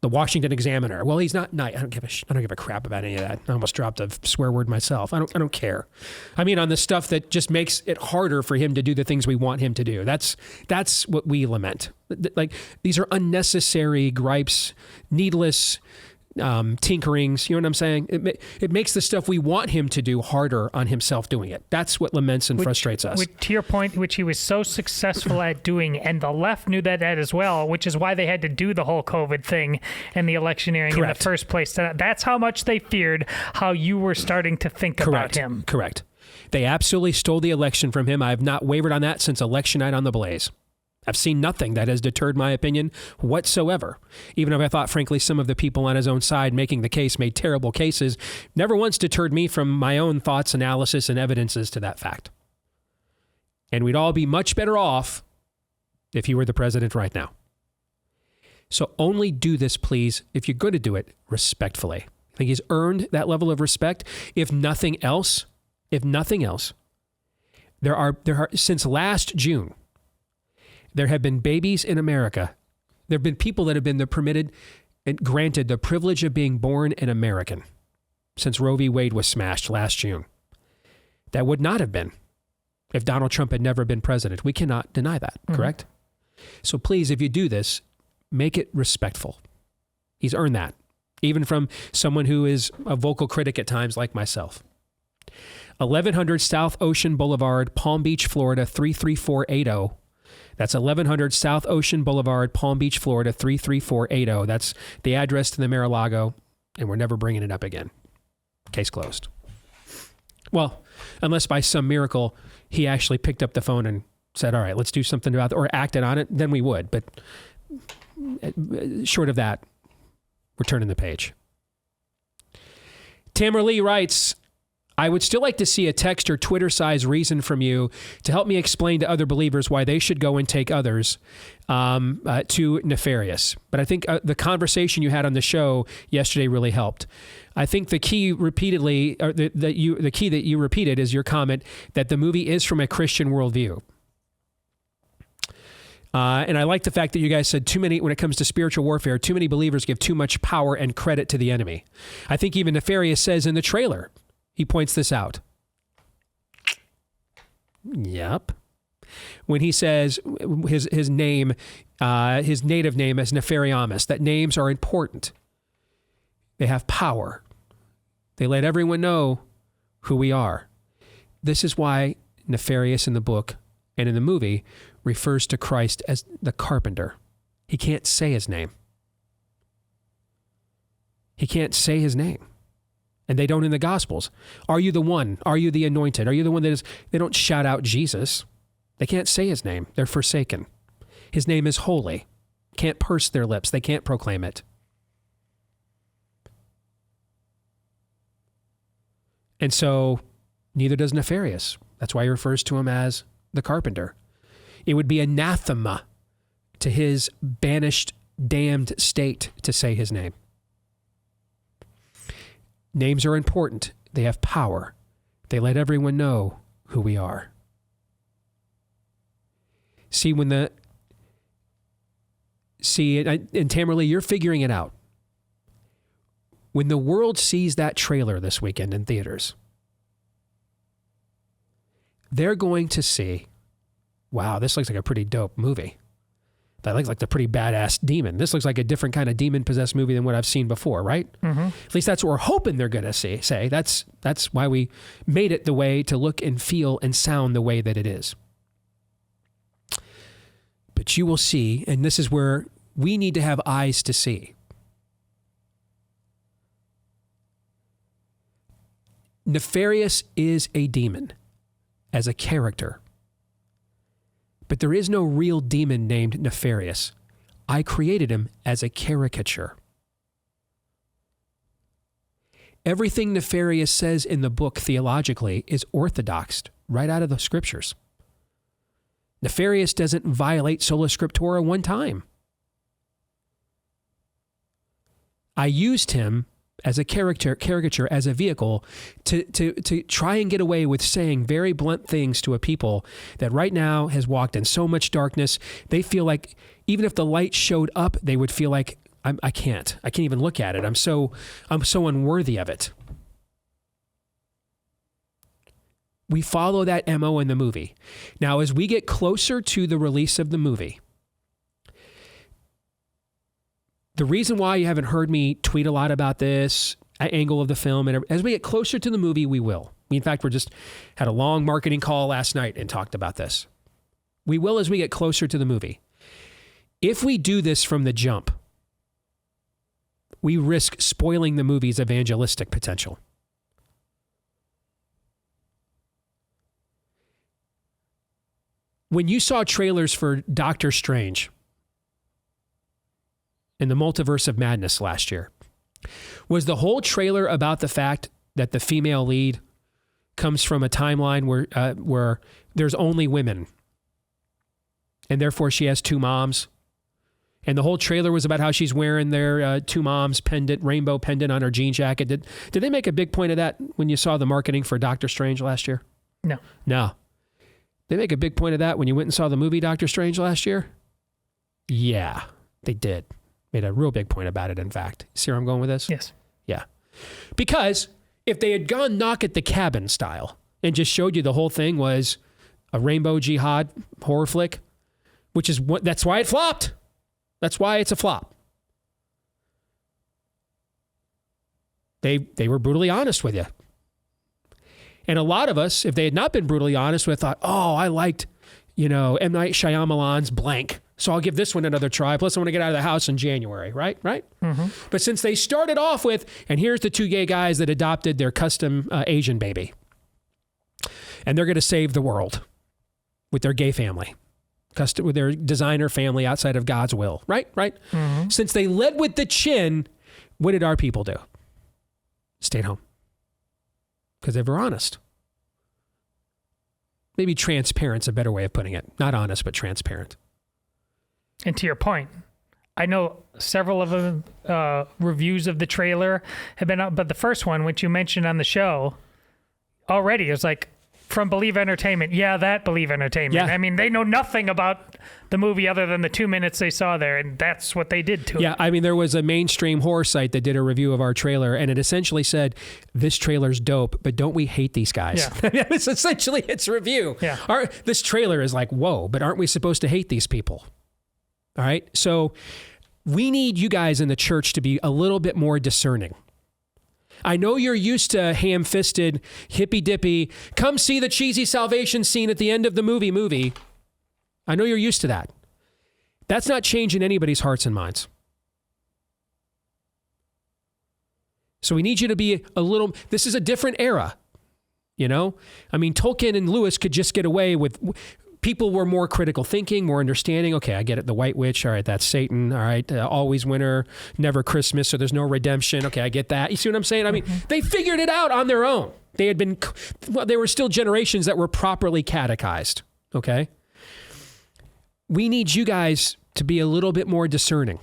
The Washington Examiner. Well, he's not. I don't give a crap about any of that. I almost dropped a swear word myself. I don't care. I mean, on the stuff that just makes it harder for him to do the things we want him to do. That's what we lament. Like, these are unnecessary gripes, needless tinkerings. You know what I'm saying? It makes the stuff we want him to do harder on himself doing it. That's what laments and frustrates us. To your point, which he was so successful at doing, and the left knew that as well, which is why they had to do the whole COVID thing and the electioneering in the first place. That's how much they feared how you were starting to think about him. Correct. They absolutely stole the election from him. I have not wavered on that since election night on the Blaze. I've seen nothing that has deterred my opinion whatsoever. Even if I thought, frankly, some of the people on his own side making the case made terrible cases, never once deterred me from my own thoughts, analysis, and evidences to that fact. And we'd all be much better off if he were the president right now. So only do this, please, if you're going to do it, respectfully. I think he's earned that level of respect. If nothing else, there are since last June, there have been babies in America. There have been people that have been permitted and granted the privilege of being born an American since Roe v. Wade was smashed last June. That would not have been if Donald Trump had never been president. We cannot deny that, correct? So please, if you do this, make it respectful. He's earned that, even from someone who is a vocal critic at times like myself. 1100 South Ocean Boulevard, Palm Beach, Florida, 33480. That's 1100 South Ocean Boulevard, Palm Beach, Florida, 33480. That's the address to the Mar-a-Lago, and we're never bringing it up again. Case closed. Well, unless by some miracle he actually picked up the phone and said, all right, let's do something about it, or acted on it, then we would. But short of that, we're turning the page. Tamara Lee writes, I would still like to see a text or Twitter-sized reason from you to help me explain to other believers why they should go and take others to nefarious. But I think the conversation you had on the show yesterday really helped. I think the key repeatedly, or the key that you repeated is your comment that the movie is from a Christian worldview. And I like the fact that you guys said when it comes to spiritual warfare, too many believers give too much power and credit to the enemy. I think even Nefarious says in the trailer, he points this out. Yep. When he says his name, his native name is Nefariamus, that names are important. They have power. They let everyone know who we are. This is why Nefarious in the book and in the movie refers to Christ as the carpenter. He can't say his name. He can't say his name. And they don't in the Gospels. Are you the one? Are you the anointed? Are you the one that is... They don't shout out Jesus. They can't say his name. They're forsaken. His name is holy. Can't purse their lips. They can't proclaim it. And so neither does Nefarious. That's why he refers to him as the carpenter. It would be anathema to his banished, damned state to say his name. Names are important. They have power. They let everyone know who we are. And Tamerlee, you're figuring it out. When the world sees that trailer this weekend in theaters, they're going to see, wow, this looks like a pretty dope movie. That looks like the pretty badass demon. This looks like a different kind of demon-possessed movie than what I've seen before, right? Mm-hmm. At least that's what we're hoping they're going to say. That's why we made it the way to look and feel and sound the way that it is. But you will see, and this is where we need to have eyes to see. Nefarious is a demon as a character. But there is no real demon named Nefarious. I created him as a caricature. Everything Nefarious says in the book theologically is orthodox, right out of the scriptures. Nefarious doesn't violate sola scriptura one time. I used him as a caricature, as a vehicle to try and get away with saying very blunt things to a people that right now has walked in so much darkness. They feel like even if the light showed up, they would feel like I can't even look at it. I'm so unworthy of it. We follow that MO in the movie. Now, as we get closer to the release of the movie, the reason why you haven't heard me tweet a lot about this angle of the film, and as we get closer to the movie, we will. In fact, we just had a long marketing call last night and talked about this. We will as we get closer to the movie. If we do this from the jump, we risk spoiling the movie's evangelistic potential. When you saw trailers for Doctor Strange in the Multiverse of Madness last year, was the whole trailer about the fact that the female lead comes from a timeline where there's only women, and therefore she has two moms? And the whole trailer was about how she's wearing their two moms pendant, rainbow pendant on her jean jacket. Did they make a big point of that when you saw the marketing for Doctor Strange last year? No. No. They make a big point of that when you went and saw the movie Doctor Strange last year? Yeah, they did. Made a real big point about it, in fact. See where I'm going with this? Yes. Yeah. Because if they had gone Knock at the Cabin style and just showed you the whole thing was a rainbow jihad horror flick, that's why it flopped. That's why it's a flop. They were brutally honest with you. And a lot of us, if they had not been brutally honest with, thought, oh, I liked, M. Night Shyamalan's blank, so I'll give this one another try. Plus, I want to get out of the house in January, right? Mm-hmm. But since they started off with, and here's the two gay guys that adopted their custom Asian baby, and they're going to save the world with their gay family, with their designer family outside of God's will, right? Mm-hmm. Since they led with the chin, what did our people do? Stayed home. Because they were honest. Maybe transparent's a better way of putting it. Not honest, but transparent. And to your point, I know several of the reviews of the trailer have been out, but the first one, which you mentioned on the show, already is like, from Believe Entertainment. Yeah, that Believe Entertainment. Yeah. I mean, they know nothing about the movie other than the 2 minutes they saw there, and that's what they did to it. Yeah, I mean, there was a mainstream horror site that did a review of our trailer, and it essentially said, this trailer's dope, but don't we hate these guys? Yeah. That was essentially its review. Yeah. This trailer is like, whoa, but aren't we supposed to hate these people? All right? So we need you guys in the church to be a little bit more discerning. I know you're used to ham-fisted, hippy-dippy, come see the cheesy salvation scene at the end of the movie. I know you're used to that. That's not changing anybody's hearts and minds. So we need you to be this is a different era, I mean, Tolkien and Lewis could just get away with, people were more critical thinking, more understanding. Okay, I get it. The White Witch. All right, that's Satan. All right, always winter, never Christmas, so there's no redemption. Okay, I get that. You see what I'm saying? I mean, they figured it out on their own. They were still generations that were properly catechized. Okay? We need you guys to be a little bit more discerning.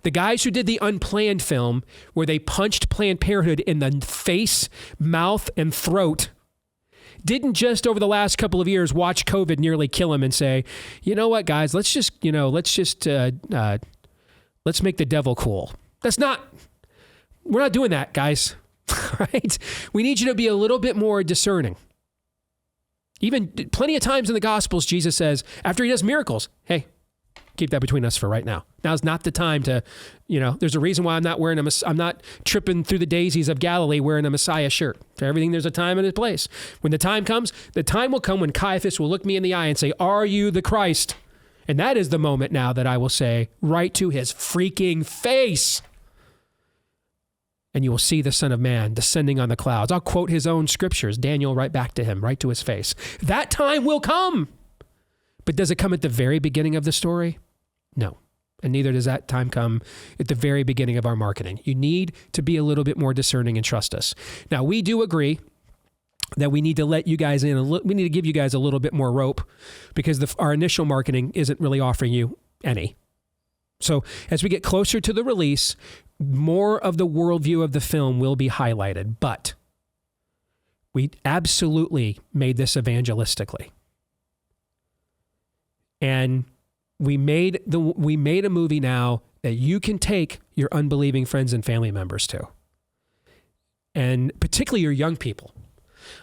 The guys who did the Unplanned film, where they punched Planned Parenthood in the face, mouth, and throat, didn't just over the last couple of years watch COVID nearly kill him and say, you know what, guys, let's make the devil cool. We're not doing that, guys. Right? We need you to be a little bit more discerning. Even plenty of times in the Gospels, Jesus says, after he does miracles, hey, keep that between us for right now. Now's not the time to, there's a reason why I'm not tripping through the daisies of Galilee wearing a Messiah shirt. For everything, there's a time and a place. When the time comes, the time will come when Caiaphas will look me in the eye and say, are you the Christ? And that is the moment now that I will say right to his freaking face. And you will see the Son of Man descending on the clouds. I'll quote his own scriptures, Daniel, right back to him, right to his face. That time will come. But does it come at the very beginning of the story? No. And neither does that time come at the very beginning of our marketing. You need to be a little bit more discerning and trust us. Now, we do agree that we need to let you guys in. We need to give you guys a little bit more rope because our initial marketing isn't really offering you any. So as we get closer to the release, more of the worldview of the film will be highlighted. But we absolutely made this evangelistically. And we made a movie now that you can take your unbelieving friends and family members to. And particularly your young people.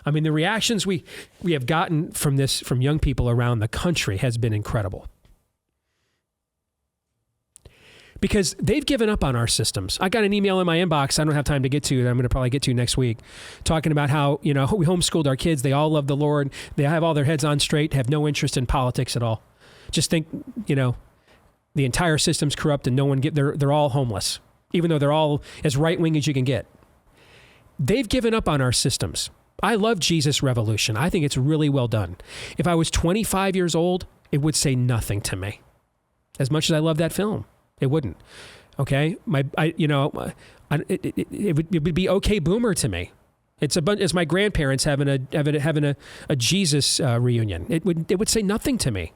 I mean, the reactions we have gotten from young people around the country has been incredible. Because they've given up on our systems. I got an email in my inbox I don't have time to get to that I'm going to probably get to next week, talking about how, we homeschooled our kids. They all love the Lord. They have all their heads on straight, have no interest in politics at all. Just think, the entire system's corrupt and they're all homeless, even though they're all as right-wing as you can get. They've given up on our systems. I love Jesus Revolution. I think it's really well done. If I was 25 years old, it would say nothing to me. As much as I love that film. It wouldn't. Okay, it would be okay boomer to me. It's my grandparents having a Jesus reunion. It would say nothing to me.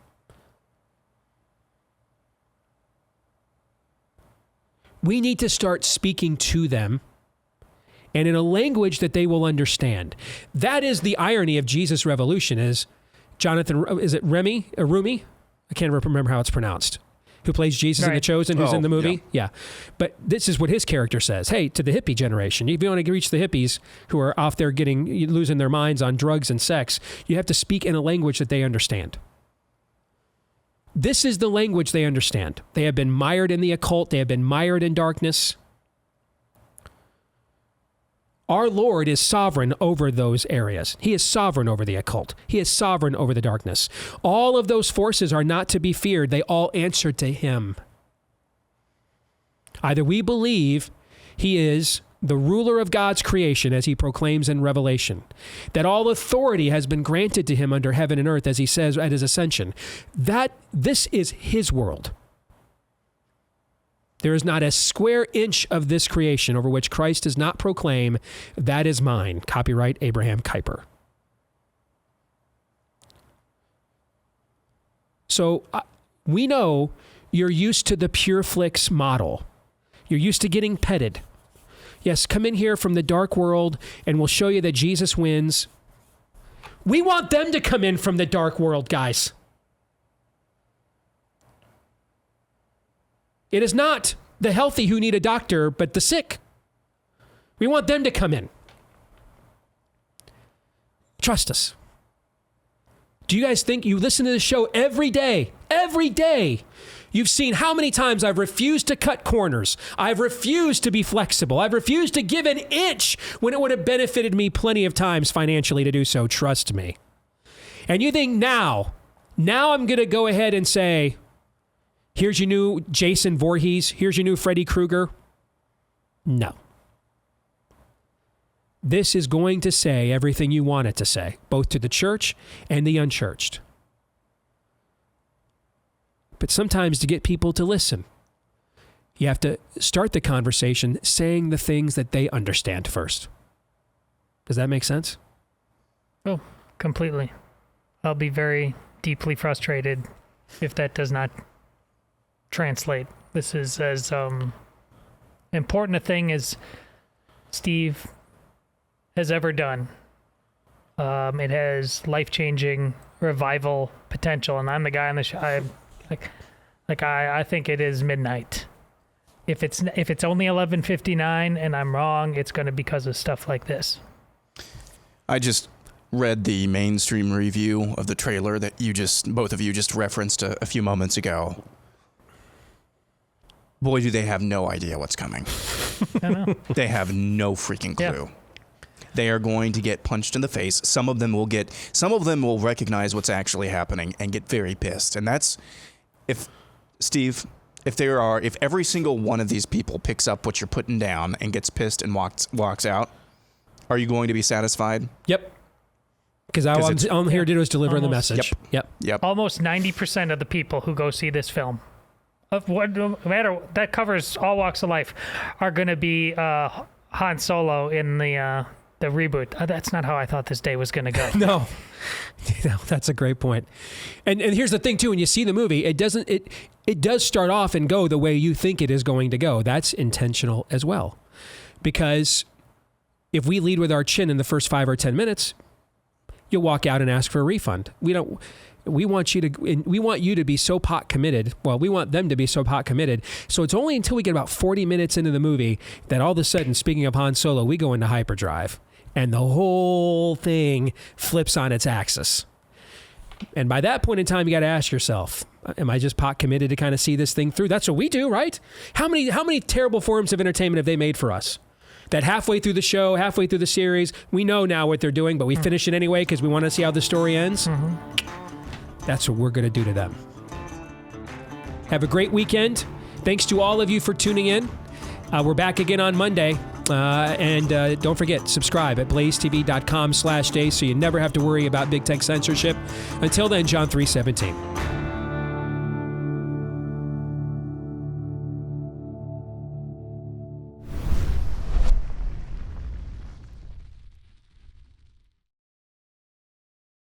We need to start speaking to them, and in a language that they will understand. That is the irony of Jesus Revolution. Is it Rumi? I can't remember how it's pronounced. Who plays Jesus in The Chosen, who's in the movie. Yeah. But this is what his character says. Hey, to the hippie generation, if you want to reach the hippies who are off there losing their minds on drugs and sex, you have to speak in a language that they understand. This is the language they understand. They have been mired in the occult. They have been mired in darkness. Our Lord is sovereign over those areas. He is sovereign over the occult. He is sovereign over the darkness. All of those forces are not to be feared. They all answer to him. Either we believe he is the ruler of God's creation, as he proclaims in Revelation, that all authority has been granted to him under heaven and earth, as he says at his ascension, that this is his world. There is not a square inch of this creation over which Christ does not proclaim, that is mine. Copyright Abraham Kuyper. So we know you're used to the Pure Flix model. You're used to getting petted. Yes, come in here from the dark world and we'll show you that Jesus wins. We want them to come in from the dark world, guys. It is not the healthy who need a doctor, but the sick. We want them to come in. Trust us. Do you guys think you listen to this show every day? Every day. You've seen how many times I've refused to cut corners. I've refused to be flexible. I've refused to give an inch when it would have benefited me plenty of times financially to do so. Trust me. And you think now I'm going to go ahead and say, here's your new Jason Voorhees. Here's your new Freddy Krueger. No. This is going to say everything you want it to say, both to the church and the unchurched. But sometimes to get people to listen, you have to start the conversation saying the things that they understand first. Does that make sense? Oh, completely. I'll be very deeply frustrated if that does not translate. This is as important a thing as Steve has ever done. It has life-changing revival potential, and I'm the guy on the show. I think it is midnight. If it's only 11:59 and I'm wrong, it's going to be because of stuff like this. I just read the mainstream review of the trailer that both of you just referenced a few moments ago. Boy, do they have no idea what's coming. I know. They have no freaking clue. Yeah. They are going to get punched in the face. Some of them will recognize what's actually happening and get very pissed. And that's, if every single one of these people picks up what you're putting down and gets pissed and walks out, are you going to be satisfied? Yep. Because all I'm here to do is deliver the message. Yep. Almost 90% of the people who go see this film, no matter that covers all walks of life, are going to be Han Solo in the reboot. That's not how I thought this day was going to go. No, that's a great point. And here's the thing too: when you see the movie, it does start off and go the way you think it is going to go. That's intentional as well, because if we lead with our chin in the first 5 or 10 minutes, you'll walk out and ask for a refund. We want you to be so pot committed. Well, we want them to be so pot committed. So it's only until we get about 40 minutes into the movie that all of a sudden, speaking of Han Solo, we go into hyperdrive and the whole thing flips on its axis. And by that point in time, you got to ask yourself, am I just pot committed to kind of see this thing through? That's what we do, right? How many terrible forms of entertainment have they made for us? That halfway through the show, halfway through the series, we know now what they're doing, but we finish it anyway because we want to see how the story ends. That's what we're going to do to them. Have a great weekend. Thanks to all of you for tuning in. We're back again on Monday. And don't forget, subscribe at blazetv.com/Deace so you never have to worry about big tech censorship. Until then, John 3:17.